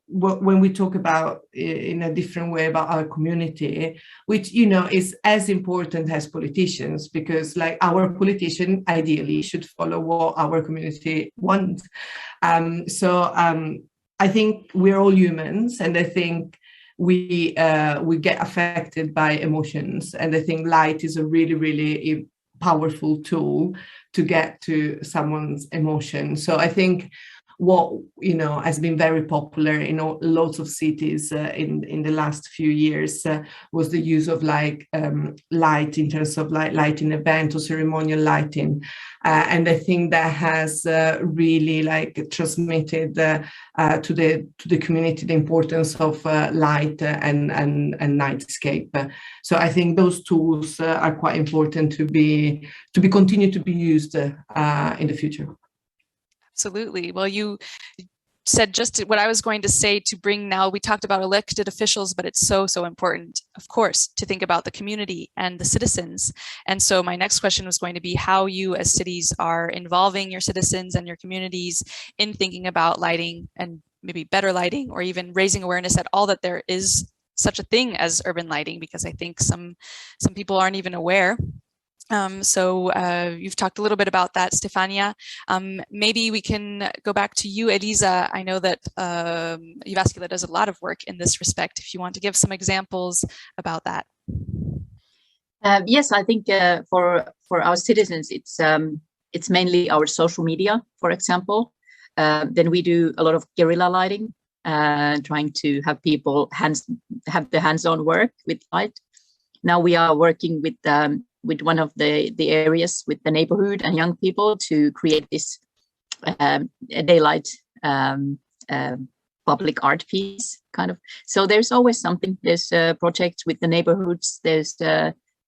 Speaker 4: when we talk about in a different way about our community, which, is as important as politicians, because like our politician ideally should follow what our community wants. So I think we're all humans, and I think we get affected by emotions. And I think light is a really, really powerful tool to get to someone's emotion. So I think what has been very popular in lots of cities in the last few years was the use of like light in terms of lighting event or ceremonial lighting, and I think that has really like transmitted to the community the importance of light and nightscape. So I think those tools are quite important to be continue to be used in the future.
Speaker 1: Absolutely. Well, you said just what I was going to say to bring now. We talked about elected officials, but it's so, so important, of course, to think about the community and the citizens. And so my next question was going to be how you as cities are involving your citizens and your communities in thinking about lighting and maybe better lighting, or even raising awareness at all that there is such a thing as urban lighting, because I think some people aren't even aware. So you've talked a little bit about that, Stefania. Maybe we can go back to you, Elisa. I know that Jyväskylä does a lot of work in this respect. If you want to give some examples about that.
Speaker 2: Yes, I think for our citizens, it's mainly our social media, for example. Then we do a lot of guerrilla lighting, trying to have people have the hands-on work with light. Now we are working with one of the areas with the neighborhood and young people to create this daylight public art piece, kind of. So there's always something. There's projects with the neighborhoods. There's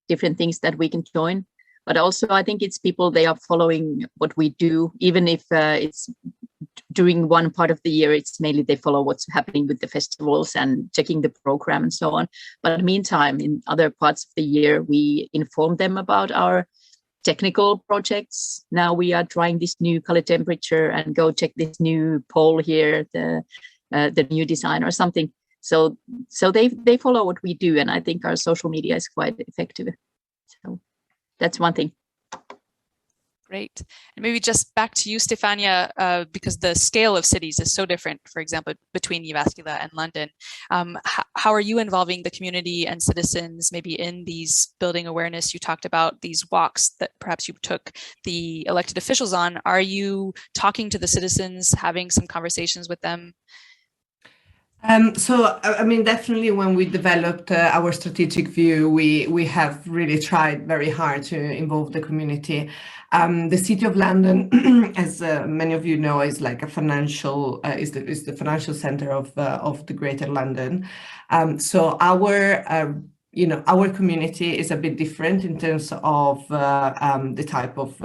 Speaker 2: different things that we can join. But also, I think it's people, they are following what we do, even if it's during one part of the year, it's mainly they follow what's happening with the festivals and checking the program and so on. But in the meantime, in other parts of the year, we inform them about our technical projects. Now we are trying this new color temperature and go check this new pole here, the new design or something. So they follow what we do, and I think our social media is quite effective. So that's one thing.
Speaker 1: Great. And maybe just back to you, Stefania, because the scale of cities is so different, for example, between Jyväskylä and London. How are you involving the community and citizens maybe in these building awareness? You talked about these walks that perhaps you took the elected officials on. Are you talking to the citizens, having some conversations with them?
Speaker 4: So, I mean, definitely when we developed our strategic view, we have really tried very hard to involve the community. The City of London, as many of you know, is like a financial is the financial center of the Greater London. So our community is a bit different in terms of the type of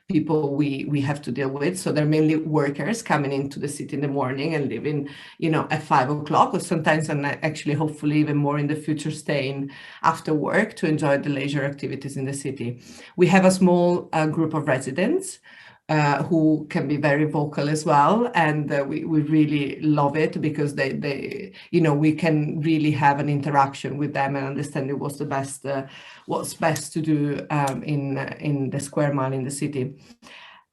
Speaker 4: people we have to deal with. So they're mainly workers coming into the city in the morning and leaving, at 5 o'clock, or sometimes, and actually hopefully even more in the future, staying after work to enjoy the leisure activities in the city. We have a small group of residents who can be very vocal as well, and we really love it because they we can really have an interaction with them and understanding what's best to do in the square mile in the city.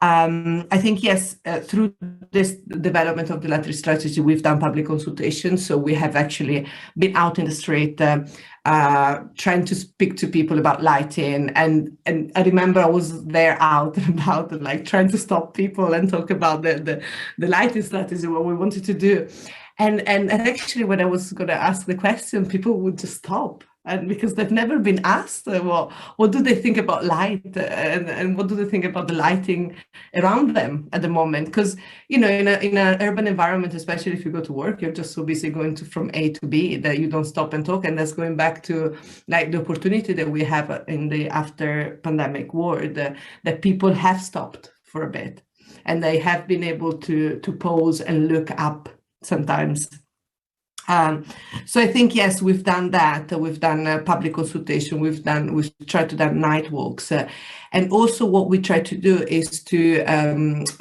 Speaker 4: I think, yes, through this development of the electric strategy, we've done public consultations. So we have actually been out in the street trying to speak to people about lighting. And I remember I was there out and about, like trying to stop people and talk about the lighting strategy, what we wanted to do. And actually, when I was going to ask the question, people would just stop. And because they've never been asked, what do they think about light, and what do they think about the lighting around them at the moment? Because in an urban environment, especially if you go to work, you're just so busy going from A to B that you don't stop and talk. And that's going back to like the opportunity that we have in the after pandemic world, that people have stopped for a bit, and they have been able to pause and look up sometimes. So I think, yes, we've done that. We've done public consultation. We've tried to do night walks. And also what we try to do is to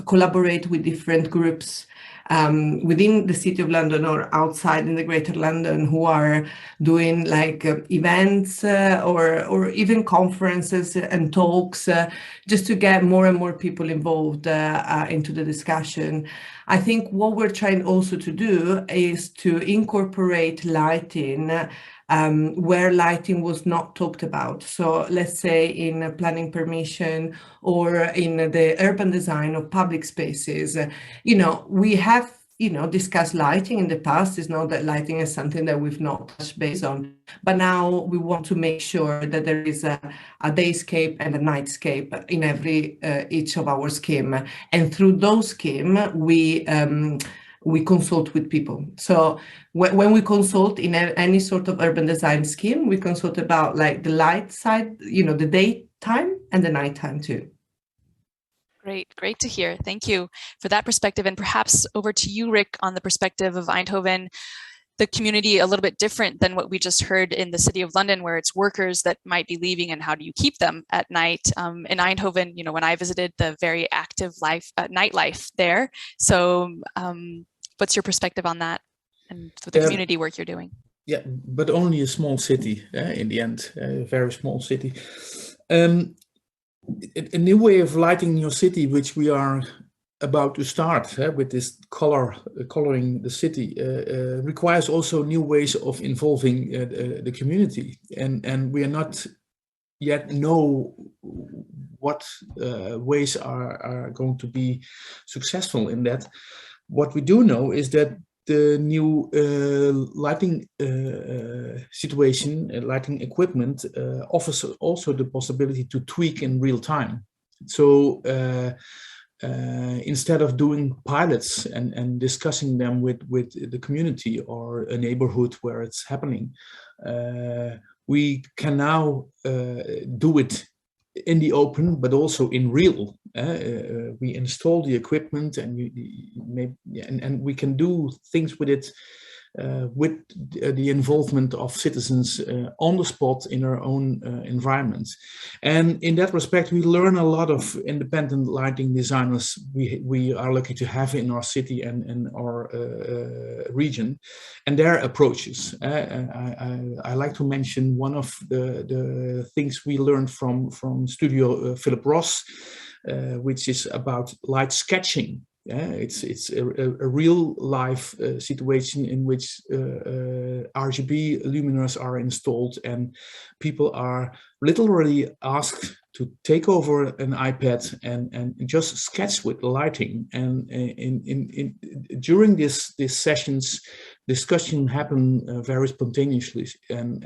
Speaker 4: collaborate with different groups within the City of London or outside in the Greater London who are doing like events or even conferences and talks just to get more and more people involved into the discussion. I think what we're trying also to do is to incorporate lighting where lighting was not talked about. So let's say in planning permission or in the urban design of public spaces, we have, discussed lighting in the past. It's not that lighting is something that we've not touched base on, but now we want to make sure that there is a dayscape and a nightscape in each of our scheme. And through those scheme, we consult with people. So when we consult in any sort of urban design scheme, we consult about like the light side, the daytime and the nighttime too.
Speaker 1: Great to hear. Thank you for that perspective. And perhaps over to you, Rick, on the perspective of Eindhoven, the community a little bit different than what we just heard in the city of London, where it's workers that might be leaving and how do you keep them at night? In Eindhoven, when I visited, the very active nightlife there. So what's your perspective on that and the community work you're doing?
Speaker 5: Yeah, but only a small city in the end, a very small city. A new way of lighting your city, which we are about to start with this coloring the city, requires also new ways of involving the community, and we are not yet know what ways are going to be successful in that. What we do know is that the new lighting situation, lighting equipment offers also the possibility to tweak in real time. So instead of doing pilots and discussing them with the community or a neighborhood where it's happening, we can now do it in the open, but also in real. We install the equipment, and we can do things with it with the involvement of citizens on the spot in our own environments. And in that respect, we learn a lot of independent lighting designers we are lucky to have in our city and in our region, and their approaches. I like to mention one of the things we learned from Studio Philip Ross, which is about light sketching. It's a real life situation in which RGB luminaires are installed, and people are literally asked to take over an iPad and just sketch with lighting. And during these sessions, discussion happen very spontaneously, and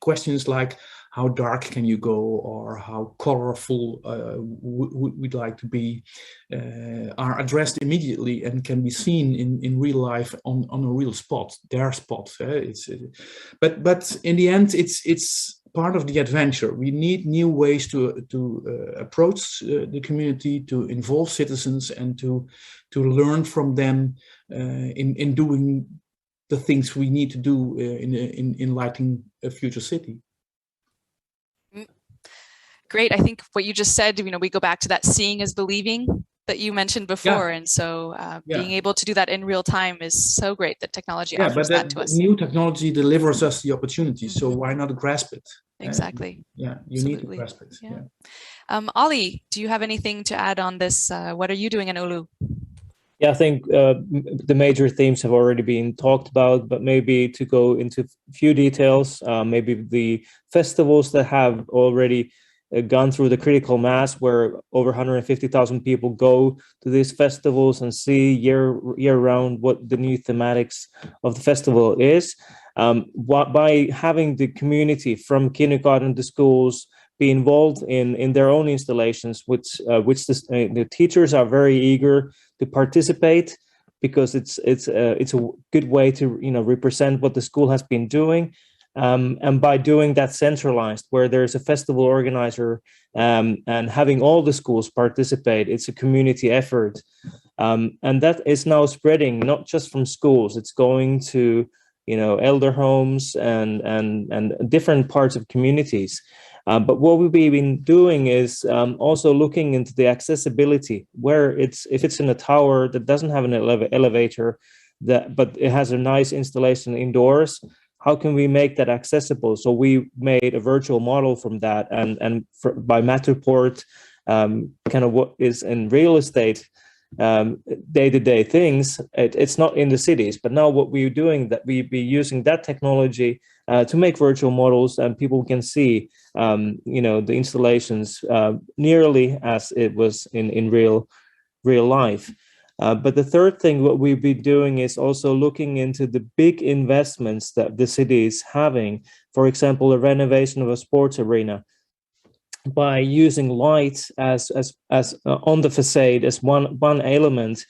Speaker 5: questions like, how dark can you go, or how colorful we'd like to be, are addressed immediately and can be seen in real life on a real spot, their spot. But in the end, it's part of the adventure. We need new ways to approach the community, to involve citizens, and to learn from them in doing the things we need to do in lighting a future city.
Speaker 1: Great. I think what you just said, we go back to that seeing is believing that you mentioned before. Yeah. And so being able to do that in real time is so great that technology offers that to us.
Speaker 5: New technology delivers us the opportunity. Mm-hmm. So why not grasp it?
Speaker 1: Exactly.
Speaker 5: You need to grasp it. Yeah.
Speaker 1: Ollie, do you have anything to add on this? What are you doing in Oulu?
Speaker 3: Yeah, I think the major themes have already been talked about, but maybe to go into a few details, maybe the festivals that have already gone through the critical mass, where over 150,000 people go to these festivals and see year round what the new thematics of the festival is. By having the community from kindergarten to schools be involved in their own installations, which the teachers are very eager to participate, because it's a good way to represent what the school has been doing. And by doing that centralized, where there's a festival organizer and having all the schools participate, it's a community effort. And that is now spreading, not just from schools, it's going to, elder homes and different parts of communities. But what we've been doing is also looking into the accessibility, where if it's in a tower that doesn't have an elevator, but it has a nice installation indoors, how can we make that accessible? So we made a virtual model from that, and by Matterport, kind of what is in real estate, day-to-day things. It's not in the cities, but now what we're doing, that we be using that technology to make virtual models, and people can see, the installations nearly as it was in real life. But the third thing, what we've been doing is also looking into the big investments that the city is having. For example, the renovation of a sports arena. By using light as on the facade as one element,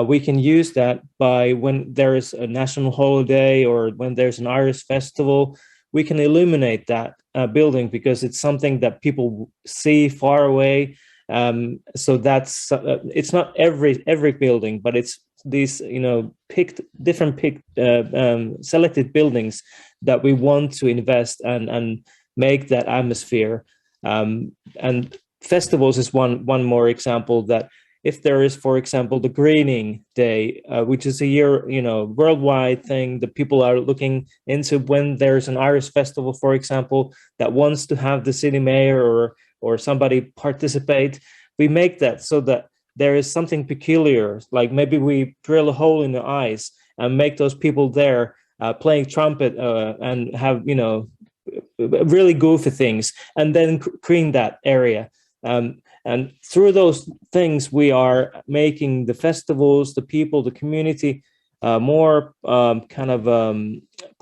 Speaker 3: we can use that by when there is a national holiday or when there's an Irish festival, we can illuminate that building, because it's something that people see far away. So that's it's not every building, but it's these selected buildings that we want to invest and make that atmosphere. And festivals is one more example, that if there is, for example, the Greening Day, which is a year, worldwide thing that people are looking into, when there's an Irish festival, for example, that wants to have the city mayor or somebody participate, we make that so that there is something peculiar, like maybe we drill a hole in the ice and make those people there playing trumpet and have, really goofy things, and then clean that area. And through those things, we are making the festivals, the people, the community more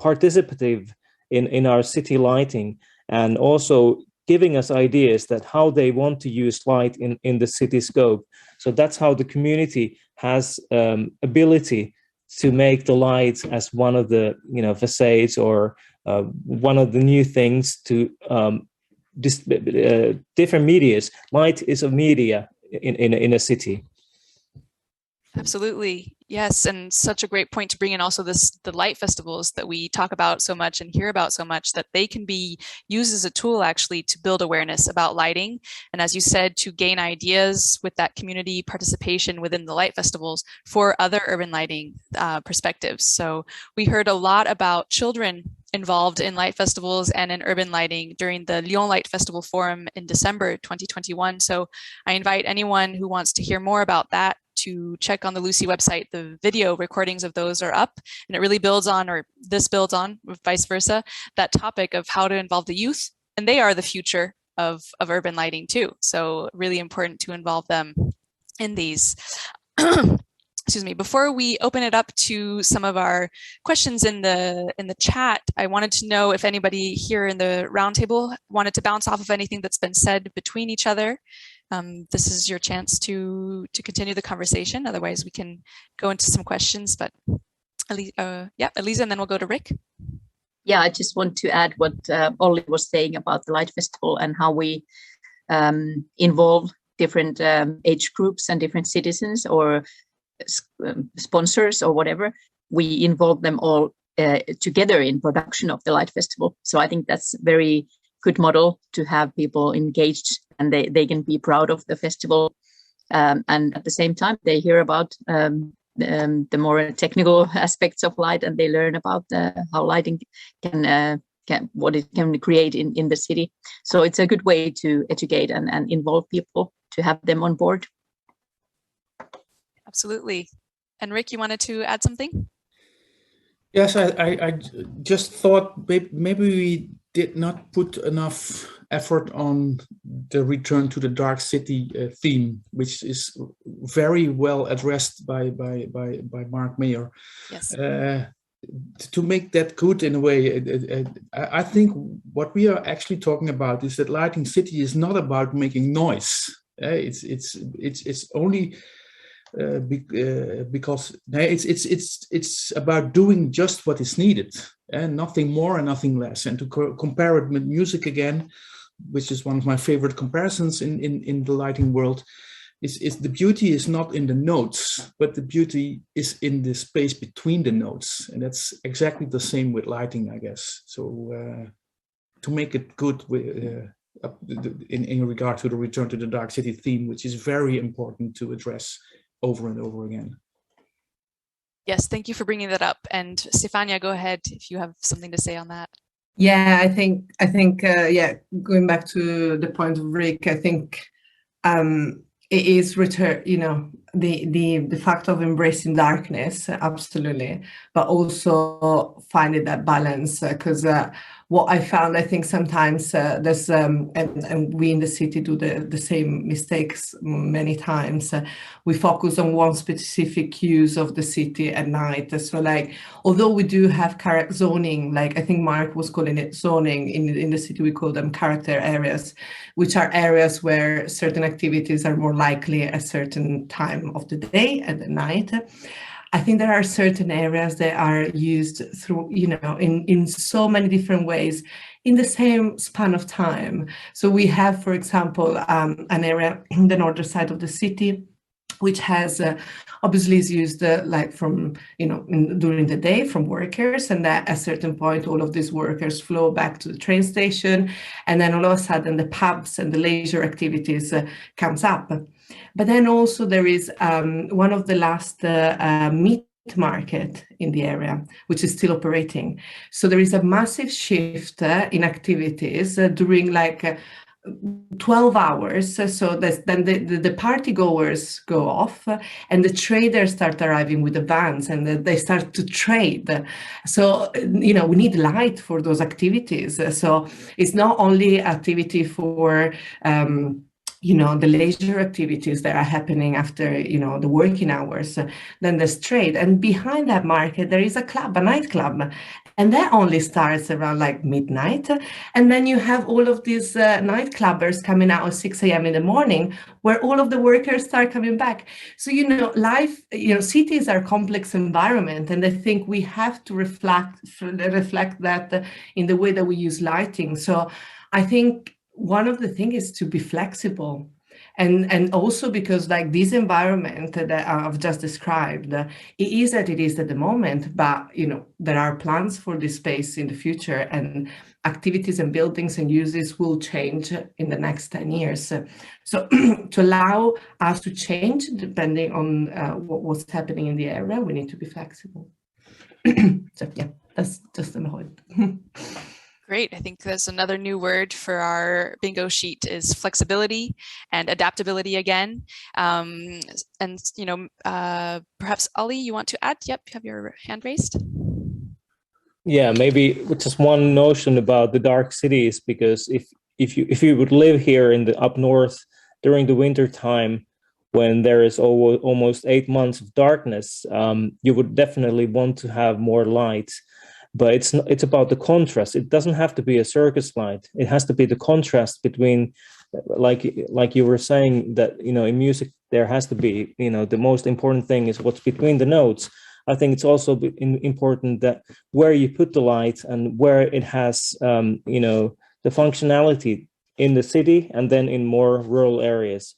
Speaker 3: participative in our city lighting, and also giving us ideas that how they want to use light in the city scope. So that's how the community has ability to make the lights as one of the facades or one of the new things to different medias. Light is a media in a city.
Speaker 1: Absolutely. Yes. And such a great point to bring in also the light festivals that we talk about so much and hear about so much, that they can be used as a tool actually to build awareness about lighting. And as you said, to gain ideas with that community participation within the light festivals for other urban lighting perspectives. So we heard a lot about children involved in light festivals and in urban lighting during the Lyon Light Festival Forum in December 2021. So I invite anyone who wants to hear more about that to check on the Lucy website. The video recordings of those are up, and it really builds on, or this builds on, vice versa, that topic of how to involve the youth. And they are the future of urban lighting too. So really important to involve them in these. Excuse me. Before we open it up to some of our questions in the chat, I wanted to know if anybody here in the roundtable wanted to bounce off of anything that's been said between each other. This is your chance to continue the conversation. Otherwise, we can go into some questions. But Elisa, and then we'll go to Rick.
Speaker 2: Yeah, I just want to add what Olli was saying about the Light Festival and how we involve different age groups and different citizens or sponsors or whatever. We involve them all together in production of the Light Festival. So I think that's a very good model to have people engaged, and they can be proud of the festival. And at the same time, they hear about the more technical aspects of light, and they learn about how lighting can what it can create in the city. So it's a good way to educate and involve people, to have them on board.
Speaker 1: Absolutely. And Rick, you wanted to add something?
Speaker 5: Yes, I just thought maybe we did not put enough effort on the Return to the Dark City theme, which is very well addressed by Mark Mayer.
Speaker 1: Yes.
Speaker 5: To make that good in a way, I think what we are actually talking about is that Lighting City is not about making noise. It's only because it's about doing just what is needed, and nothing more and nothing less. And to compare it with music again, which is one of my favorite comparisons in the lighting world, is the beauty is not in the notes, but the beauty is in the space between the notes. And that's exactly the same with lighting, I guess. So to make it good in regard to the Return to the Dark City theme, which is very important to address over and over again.
Speaker 1: Yes, thank you for bringing that up. And Stefania, go ahead if you have something to say on that.
Speaker 4: Yeah, I think going back to the point of Rick, I think it is the fact of embracing darkness, absolutely, but also finding that balance, because what I found, I think sometimes there's and we in the city do the same mistakes many times. We focus on one specific use of the city at night. So like, although we do have zoning, like I think Mark was calling it zoning, in the city we call them character areas, which are areas where certain activities are more likely at a certain time of the day and the night. I think there are certain areas that are used through, in so many different ways. in the same span of time. So we have, for example, an area in the northern side of the city, which has obviously is used like from, during the day from workers, and at a certain point, all of these workers flow back to the train station, and then all of a sudden the pubs and the leisure activities comes up. But then also there is one of the last meat market in the area, which is still operating. So there is a massive shift in activities during like 12 hours. So then the party goers go off and the traders start arriving with the vans and they start to trade. So, we need light for those activities. So it's not only activity for the leisure activities that are happening after, the working hours, then there's trade. And behind that market, there is a nightclub. And that only starts around like midnight. And then you have all of these nightclubbers coming out at 6 a.m. in the morning, where all of the workers start coming back. So, life, cities are complex environment. And I think we have to reflect that in the way that we use lighting. So I think one of the things is to be flexible. And also because like this environment that I've just described, it is that it is at the moment, but there are plans for this space in the future, and activities and buildings and uses will change in the next 10 years. So to allow us to change depending on what's happening in the area, we need to be flexible. So yeah, that's just the point.
Speaker 1: Great. I think there's another new word for our bingo sheet is flexibility and adaptability again. Perhaps Ali, you want to add? Yep, you have your hand raised.
Speaker 3: Yeah, maybe just one notion about the dark cities, because if you would live here in the up north during the winter time, when there is almost 8 months of darkness, you would definitely want to have more light. But it's about the contrast. It doesn't have to be a circus light. It has to be the contrast between, like you were saying, that in music there has to be, the most important thing is what's between the notes. I think it's also important that where you put the light and where it has, the functionality in the city and then in more rural areas.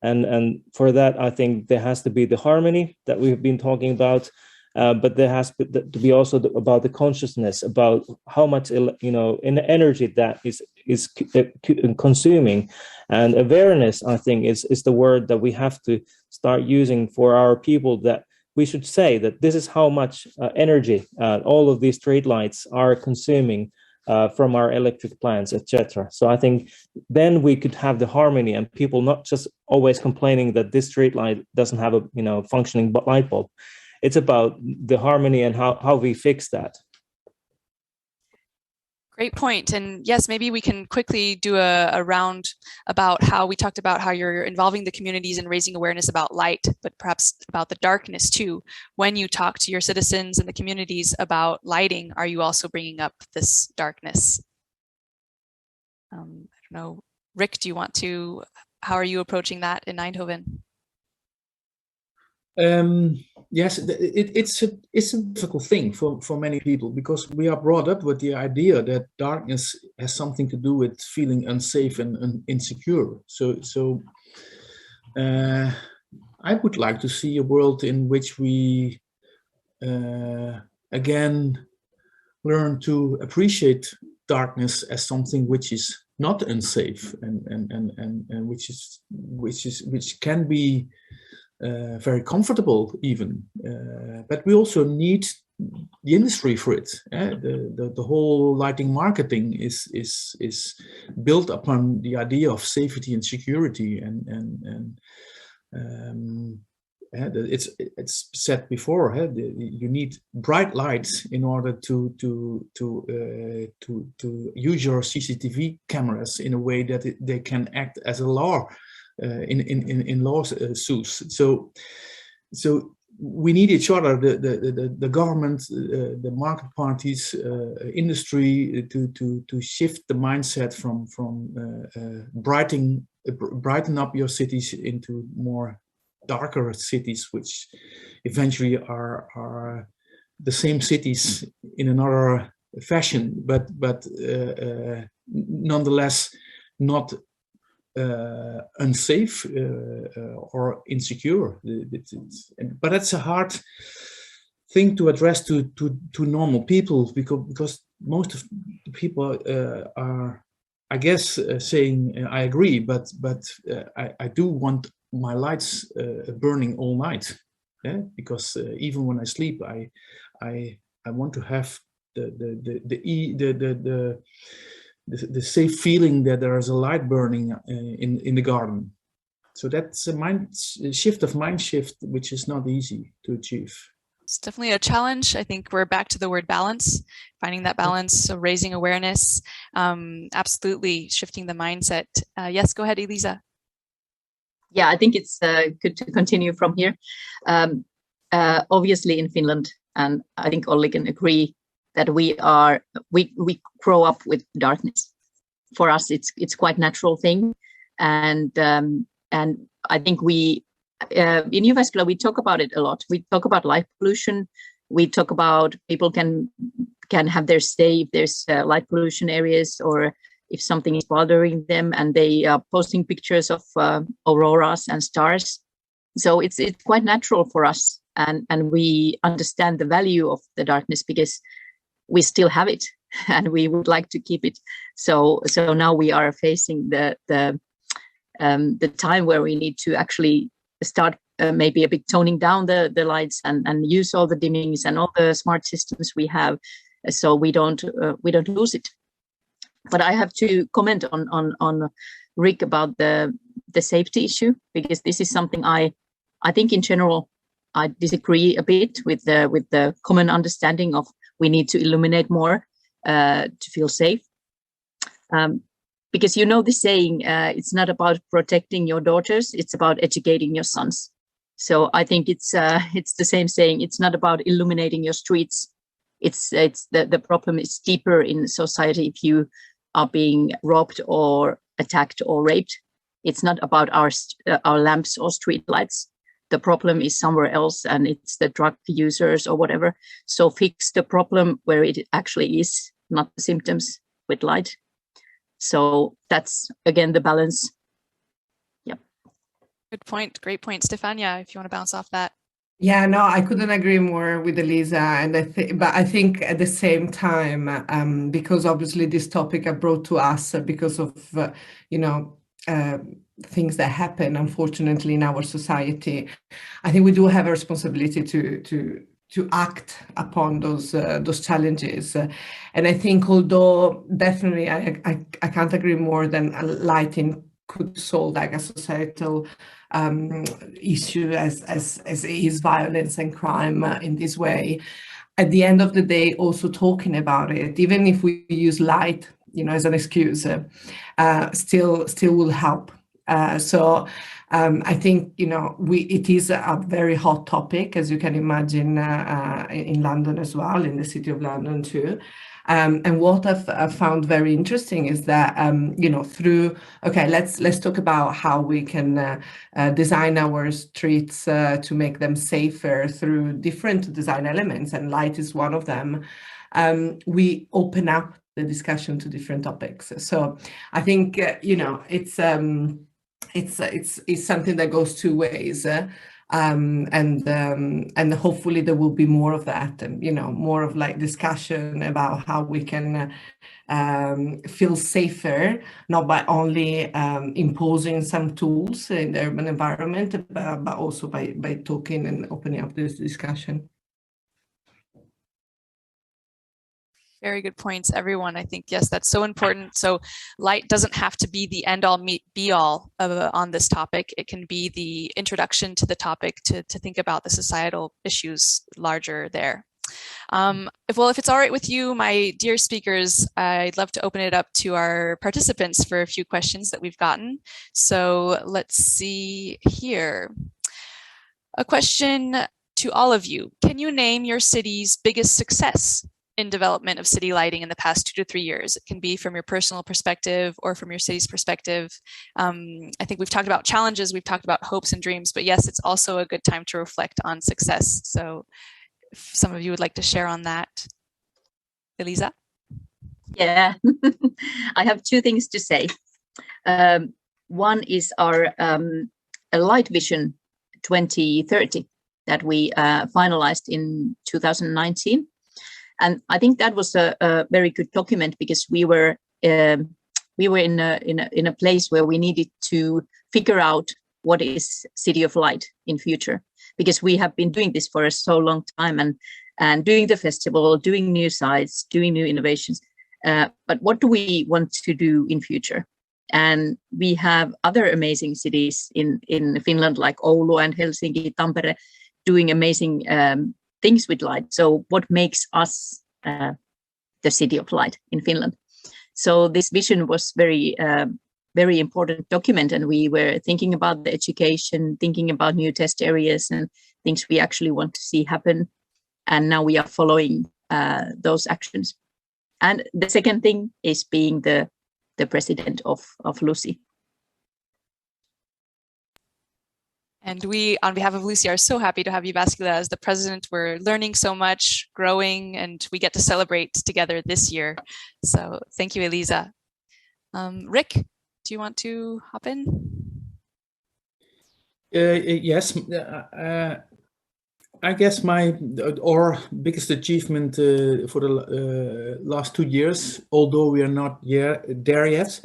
Speaker 3: And for that, I think there has to be the harmony that we've been talking about. But there has to be also about the consciousness about how much energy that is consuming, and awareness. I think is the word that we have to start using for our people. That we should say that this is how much energy all of these street lights are consuming from our electric plants, etc. So I think then we could have the harmony and people not just always complaining that this street light doesn't have a functioning light bulb. It's about the harmony and how we fix that.
Speaker 1: Great point. And yes, maybe we can quickly do a round about how we talked about how you're involving the communities and raising awareness about light, but perhaps about the darkness too. When you talk to your citizens and the communities about lighting, are you also bringing up this darkness? I don't know. Rick, how are you approaching that in Eindhoven?
Speaker 5: Yes, it's a difficult thing for many people, because we are brought up with the idea that darkness has something to do with feeling unsafe and insecure. So I would like to see a world in which we again learn to appreciate darkness as something which is not unsafe and which can be very comfortable even, but we also need the industry for it. The whole lighting marketing is built upon the idea of safety and security, and it's said before. You need bright lights in order to use your CCTV cameras in a way that they can act as a law. In lawsuits, so we need each other, the government, the market parties, industry, to shift the mindset from brighten up your cities into more darker cities, which eventually are the same cities in another fashion, but nonetheless not unsafe or insecure. But it's a hard thing to address to normal people, because most of the people are, I guess, saying I agree, but I do want my lights burning all night, yeah? Because even when I sleep, I want to have the safe feeling that there is a light burning in the garden. So that's a shift of mind shift, which is not easy to achieve.
Speaker 1: It's definitely a challenge. I think we're back to the word balance, finding that balance, so raising awareness, absolutely shifting the mindset. Yes, go ahead, Elisa.
Speaker 2: Yeah, I think it's good to continue from here. Obviously in Finland, and I think Olli can agree, that we grow up with darkness. For us, it's quite natural thing, and I think we in Jyväskylä we talk about it a lot. We talk about light pollution. We talk about people can have their say if there's light pollution areas, or if something is bothering them, and they are posting pictures of auroras and stars. So it's quite natural for us, and we understand the value of the darkness because we still have it and we would like to keep it. So now we are facing the time where we need to actually start maybe a bit toning down the lights and use all the dimmings and all the smart systems we have, so we don't lose it. But I have to comment on Rick about the safety issue, because this is something I think in general I disagree a bit with the common understanding of we need to illuminate more to feel safe. Because you know the saying, it's not about protecting your daughters, it's about educating your sons. So I think it's the same saying. It's not about illuminating your streets. It's the problem is deeper in society. If you are being robbed or attacked or raped, it's not about our lamps or street lights. The problem is somewhere else, and it's the drug users or whatever. So fix the problem where it actually is, not the symptoms with light. So that's again the balance. Yep.
Speaker 1: Good point. Great point, Stefania. If you want to bounce off that.
Speaker 4: Yeah, no, I couldn't agree more with Elisa, and but I think at the same time, because obviously this topic I brought to us because of things that happen, unfortunately, in our society. I think we do have a responsibility to act upon those challenges, and I think although definitely I can't agree more than lighting could solve like a societal issue as is violence and crime in this way. At the end of the day, also talking about it, even if we use light, as an excuse, still will help. So I think it is a very hot topic, as you can imagine, in London as well, in the city of London too. And what I've found very interesting is that let's talk about how we can design our streets to make them safer through different design elements, and light is one of them. We open up the discussion to different topics. So I think it's something that goes two ways. And hopefully there will be more of that, and more of like discussion about how we can feel safer, not by only imposing some tools in the urban environment, but also by talking and opening up this discussion.
Speaker 1: Very good points, everyone. I think, yes, that's so important. So light doesn't have to be the end all be all on this topic. It can be the introduction to the topic to think about the societal issues larger there. If it's all right with you, my dear speakers, I'd love to open it up to our participants for a few questions that we've gotten. So let's see here. A question to all of you. Can you name your city's biggest success in development of city lighting in the past 2 to 3 years? It can be from your personal perspective or from your city's perspective. I think we've talked about challenges, we've talked about hopes and dreams, but yes, it's also a good time to reflect on success. So if some of you would like to share on that. Elisa?
Speaker 2: Yeah, I have two things to say. One is our Light Vision 2030 that we finalized in 2019. And I think that was a very good document because we were in a place where we needed to figure out what is City of Light in future, because we have been doing this for a so long time and doing the festival, doing new sites, doing new innovations. But what do we want to do in future? And we have other amazing cities in Finland, like Oulu and Helsinki, Tampere, doing amazing things with light. So what makes us the City of Light in Finland? So this vision was very important document, and we were thinking about the education, thinking about new test areas and things we actually want to see happen. And now we are following those actions. And the second thing is being the president of Lucy.
Speaker 1: And we, on behalf of Lucy, are so happy to have you, Vaskila, as the president. We're learning so much, growing, and we get to celebrate together this year. So thank you, Elisa. Rick, do you want to hop in?
Speaker 5: Yes. I guess my biggest achievement for the last 2 years, although we are not there yet,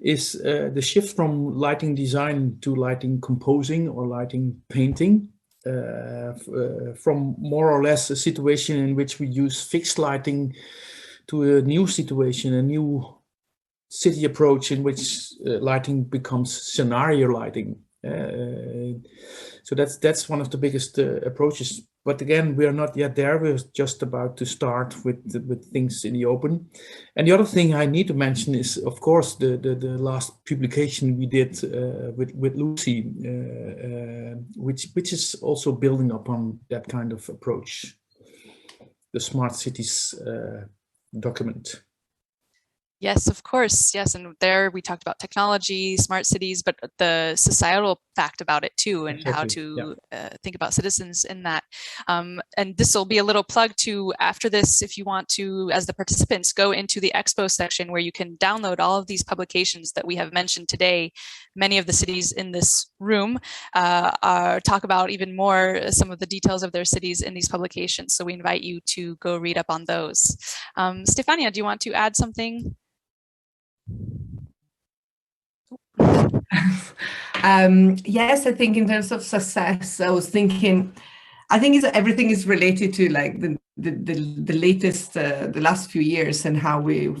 Speaker 5: is the shift from lighting design to lighting composing or lighting painting, from more or less a situation in which we use fixed lighting to a new situation, a new city approach in which lighting becomes scenario lighting. So that's one of the biggest approaches. But again, we are not yet there. We're just about to start with things in the open. And the other thing I need to mention is, of course, the last publication we did with Lucy, which is also building upon that kind of approach, the Smart Cities document.
Speaker 1: Yes, of course. Yes. And there we talked about technology, smart cities, but the societal fact about it too, and
Speaker 5: Exactly.
Speaker 1: how to think about citizens in that. And this will be a little plug to, after this, if you want to, as the participants, go into the expo section where you can download all of these publications that we have mentioned today. Many of the cities in this room talk about even more some of the details of their cities in these publications. So we invite you to go read up on those. Stefania, do you want to add something?
Speaker 4: Yes, I think in terms of success, I was thinking, I think everything is related to like the latest, the last few years and how we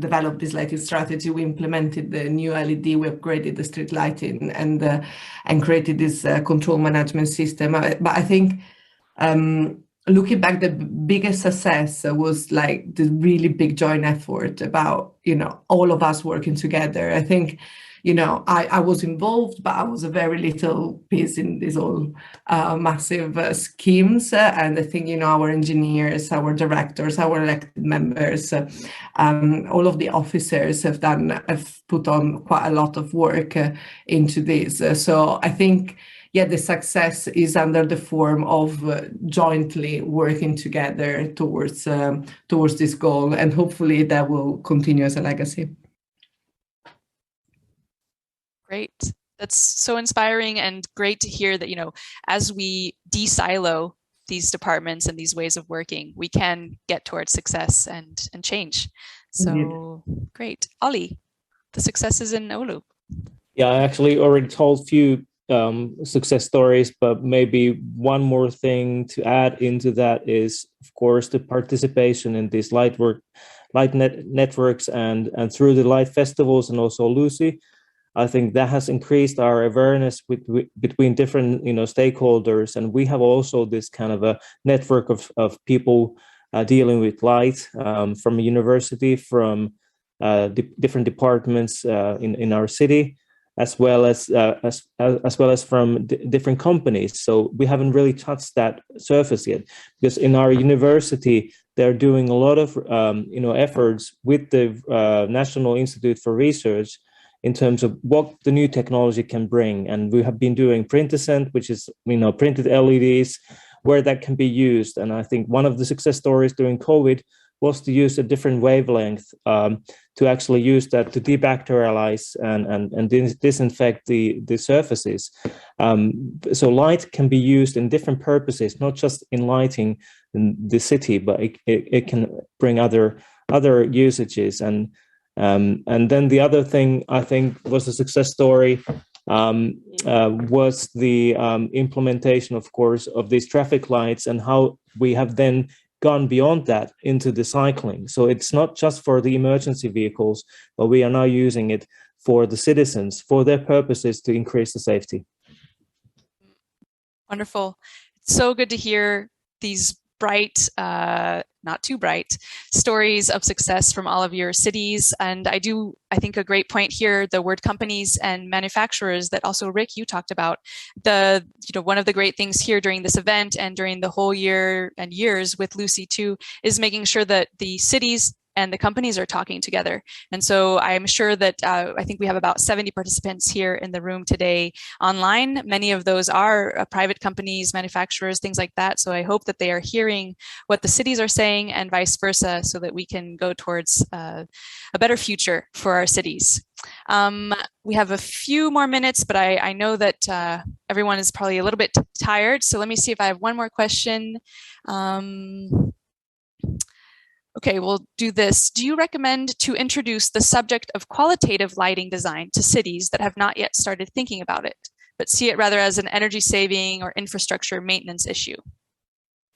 Speaker 4: developed this lighting strategy. We implemented the new LED, we upgraded the street lighting and created this control management system. But I think looking back, the biggest success was like the really big joint effort about, all of us working together. I think, I was involved, but I was a very little piece in these all massive schemes. And I think, our engineers, our directors, our elected members, all of the officers have put on quite a lot of work into this. So I think, the success is under the form of jointly working together towards this goal, and hopefully that will continue as a legacy.
Speaker 1: Great. That's so inspiring and great to hear that, as we de-silo these departments and these ways of working, we can get towards success and change. So great. Ollie, the successes in Oulu.
Speaker 3: Yeah, I actually already told few success stories, but maybe one more thing to add into that is, of course, the participation in these light networks and through the light festivals and also Lucy. I think that has increased our awareness between different stakeholders, and we have also this kind of a network of people dealing with light from a university, from different departments in our city, as well as from different companies. So we haven't really touched that surface yet, because in our university they're doing a lot of efforts with the National Institute for Research in terms of what the new technology can bring. And we have been doing Print-Ascent, which is printed LEDs, where that can be used. And I think one of the success stories during COVID was to use a different wavelength to actually use that to debacterialize and disinfect the surfaces. So light can be used in different purposes, not just in lighting in the city, but it can bring other usages. And then the other thing I think was a success story was the implementation, of course, of these traffic lights and how we have then gone beyond that into the cycling. So it's not just for the emergency vehicles, but we are now using it for the citizens, for their purposes to increase the safety.
Speaker 1: Wonderful. It's so good to hear these bright, not too bright, stories of success from all of your cities. And I think a great point here, the word companies and manufacturers that also, Rick, you talked about. One of the great things here during this event and during the whole year and years with Lucy too, is making sure that the cities and the companies are talking together. And so I'm sure that I think we have about 70 participants here in the room today online. Many of those are private companies, manufacturers, things like that. So I hope that they are hearing what the cities are saying and vice versa, so that we can go towards a better future for our cities. We have a few more minutes, but I know that everyone is probably a little bit tired. So let me see if I have one more question. Okay, we'll do this. Do you recommend to introduce the subject of qualitative lighting design to cities that have not yet started thinking about it, but see it rather as an energy saving or infrastructure maintenance issue?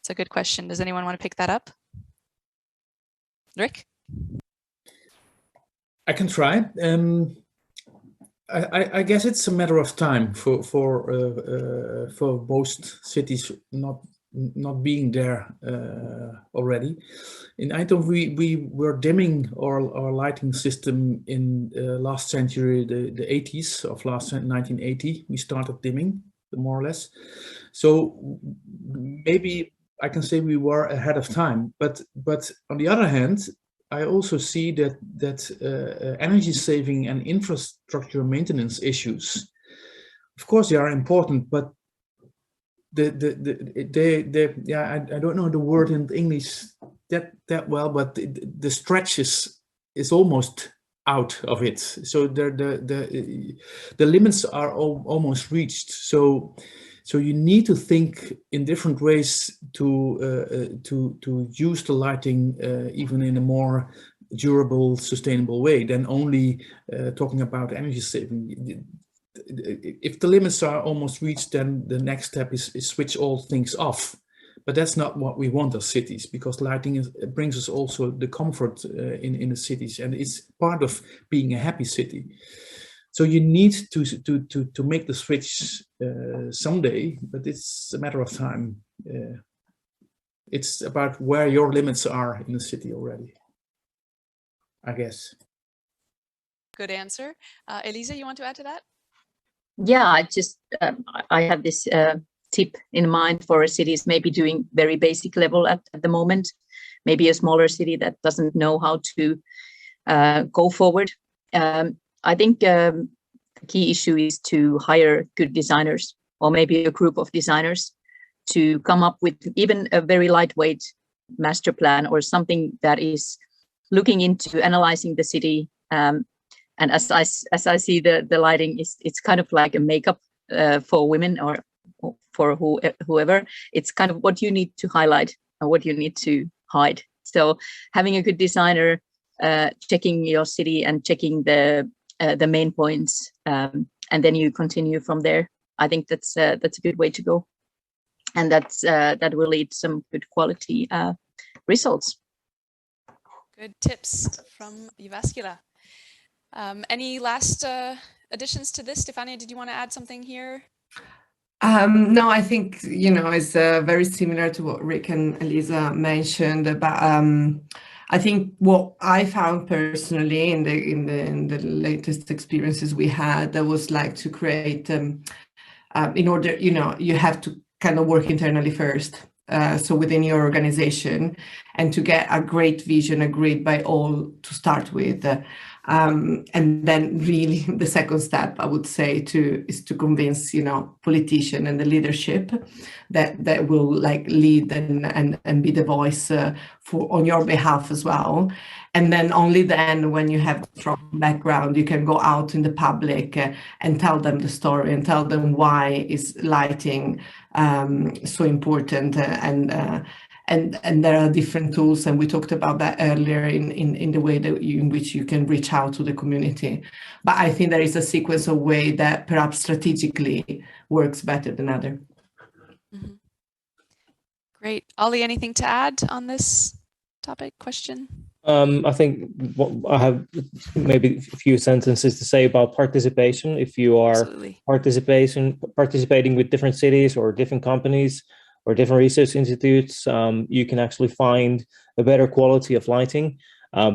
Speaker 1: It's a good question. Does anyone want to pick that up? Rick?
Speaker 5: I can try. I guess it's a matter of time for both cities not being there already. In Eindhoven, we were dimming our lighting system in last century, the 80s of 1980. We started dimming, more or less. So maybe I can say we were ahead of time. But on the other hand, I also see that energy saving and infrastructure maintenance issues, of course, they are important, but I don't know the word in English that well, but the stretch is almost out of it. So the limits are almost reached. So you need to think in different ways to use the lighting even in a more durable, sustainable way than only talking about energy saving. If the limits are almost reached, then the next step is switch all things off. But that's not what we want as cities, because lighting brings us also the comfort in the cities, and it's part of being a happy city. So you need to make the switch someday, but it's a matter of time. It's about where your limits are in the city already, I guess.
Speaker 1: Good answer. Elisa, you want to add to that?
Speaker 2: Yeah, I have this tip in mind for cities maybe doing very basic level at the moment, maybe a smaller city that doesn't know how to go forward. I think the key issue is to hire good designers, or maybe a group of designers, to come up with even a very lightweight master plan or something that is looking into analyzing the city. And as I see the lighting, it's kind of like a makeup for women or for whoever. It's kind of what you need to highlight and what you need to hide. So having a good designer checking your city and checking the main points, and then you continue from there. I think that's a good way to go, and that will lead some good quality results.
Speaker 1: Good tips from Jyväskylä. Any last additions to this? Stefania, did you want to add something here?
Speaker 4: No, I think, it's very similar to what Rick and Elisa mentioned about, I think what I found personally in the latest experiences we had, that was like to create, in order, you have to kind of work internally first. So within your organization, and to get a great vision agreed by all to start with. And then really the second step, I would say, is to convince, politicians and the leadership that will like lead and be the voice on your behalf as well. And then only then, when you have a strong background, you can go out in the public and tell them the story and tell them why is lighting so important. And there are different tools, and we talked about that earlier in the way that in which you can reach out to the community. But I think there is a sequence of way that perhaps strategically works better than other.
Speaker 1: Mm-hmm. Great. Ollie, anything to add on this topic, question?
Speaker 3: I think I have maybe a few sentences to say about participation. If you are participating with different cities or different companies or different research institutes, you can actually find a better quality of lighting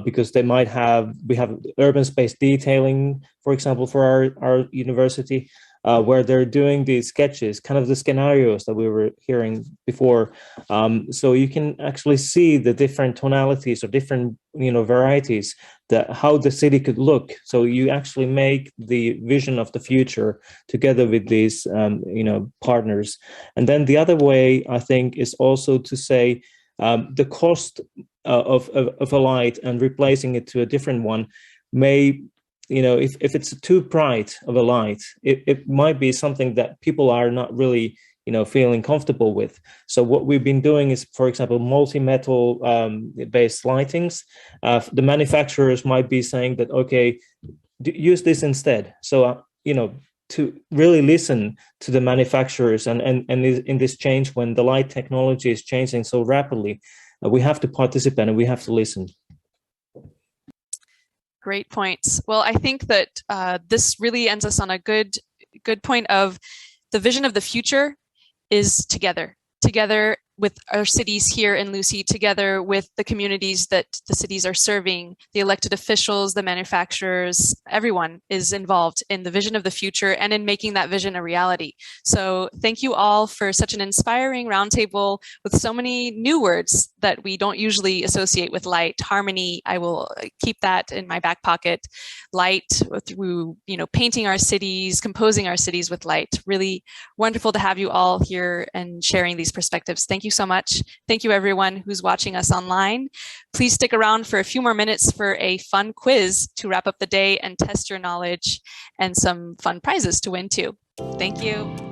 Speaker 3: because we have urban space detailing, for example, for our university, where they're doing these sketches, kind of the scenarios that we were hearing before. So you can actually see the different tonalities or different, varieties, how the city could look. So you actually make the vision of the future together with these, partners. And then the other way, I think, is also to say the cost of a light and replacing it to a different one may, if it's too bright of a light, it might be something that people are not really, feeling comfortable with. So what we've been doing is, for example, multi-metal based lightings. The manufacturers might be saying that, okay, use this instead. So, to really listen to the manufacturers and in this change, when the light technology is changing so rapidly, we have to participate and we have to listen.
Speaker 1: Great points. Well, I think that this really ends us on a good point of the vision of the future is together with our cities here in Lucy, together with the communities that the cities are serving, the elected officials, the manufacturers, everyone is involved in the vision of the future and in making that vision a reality. So thank you all for such an inspiring roundtable with so many new words that we don't usually associate with light. Harmony, I will keep that in my back pocket. Light through, painting our cities, composing our cities with light. Really wonderful to have you all here and sharing these perspectives. Thank you so much. Thank you everyone who's watching us online. Please stick around for a few more minutes for a fun quiz to wrap up the day and test your knowledge, and some fun prizes to win too. Thank you.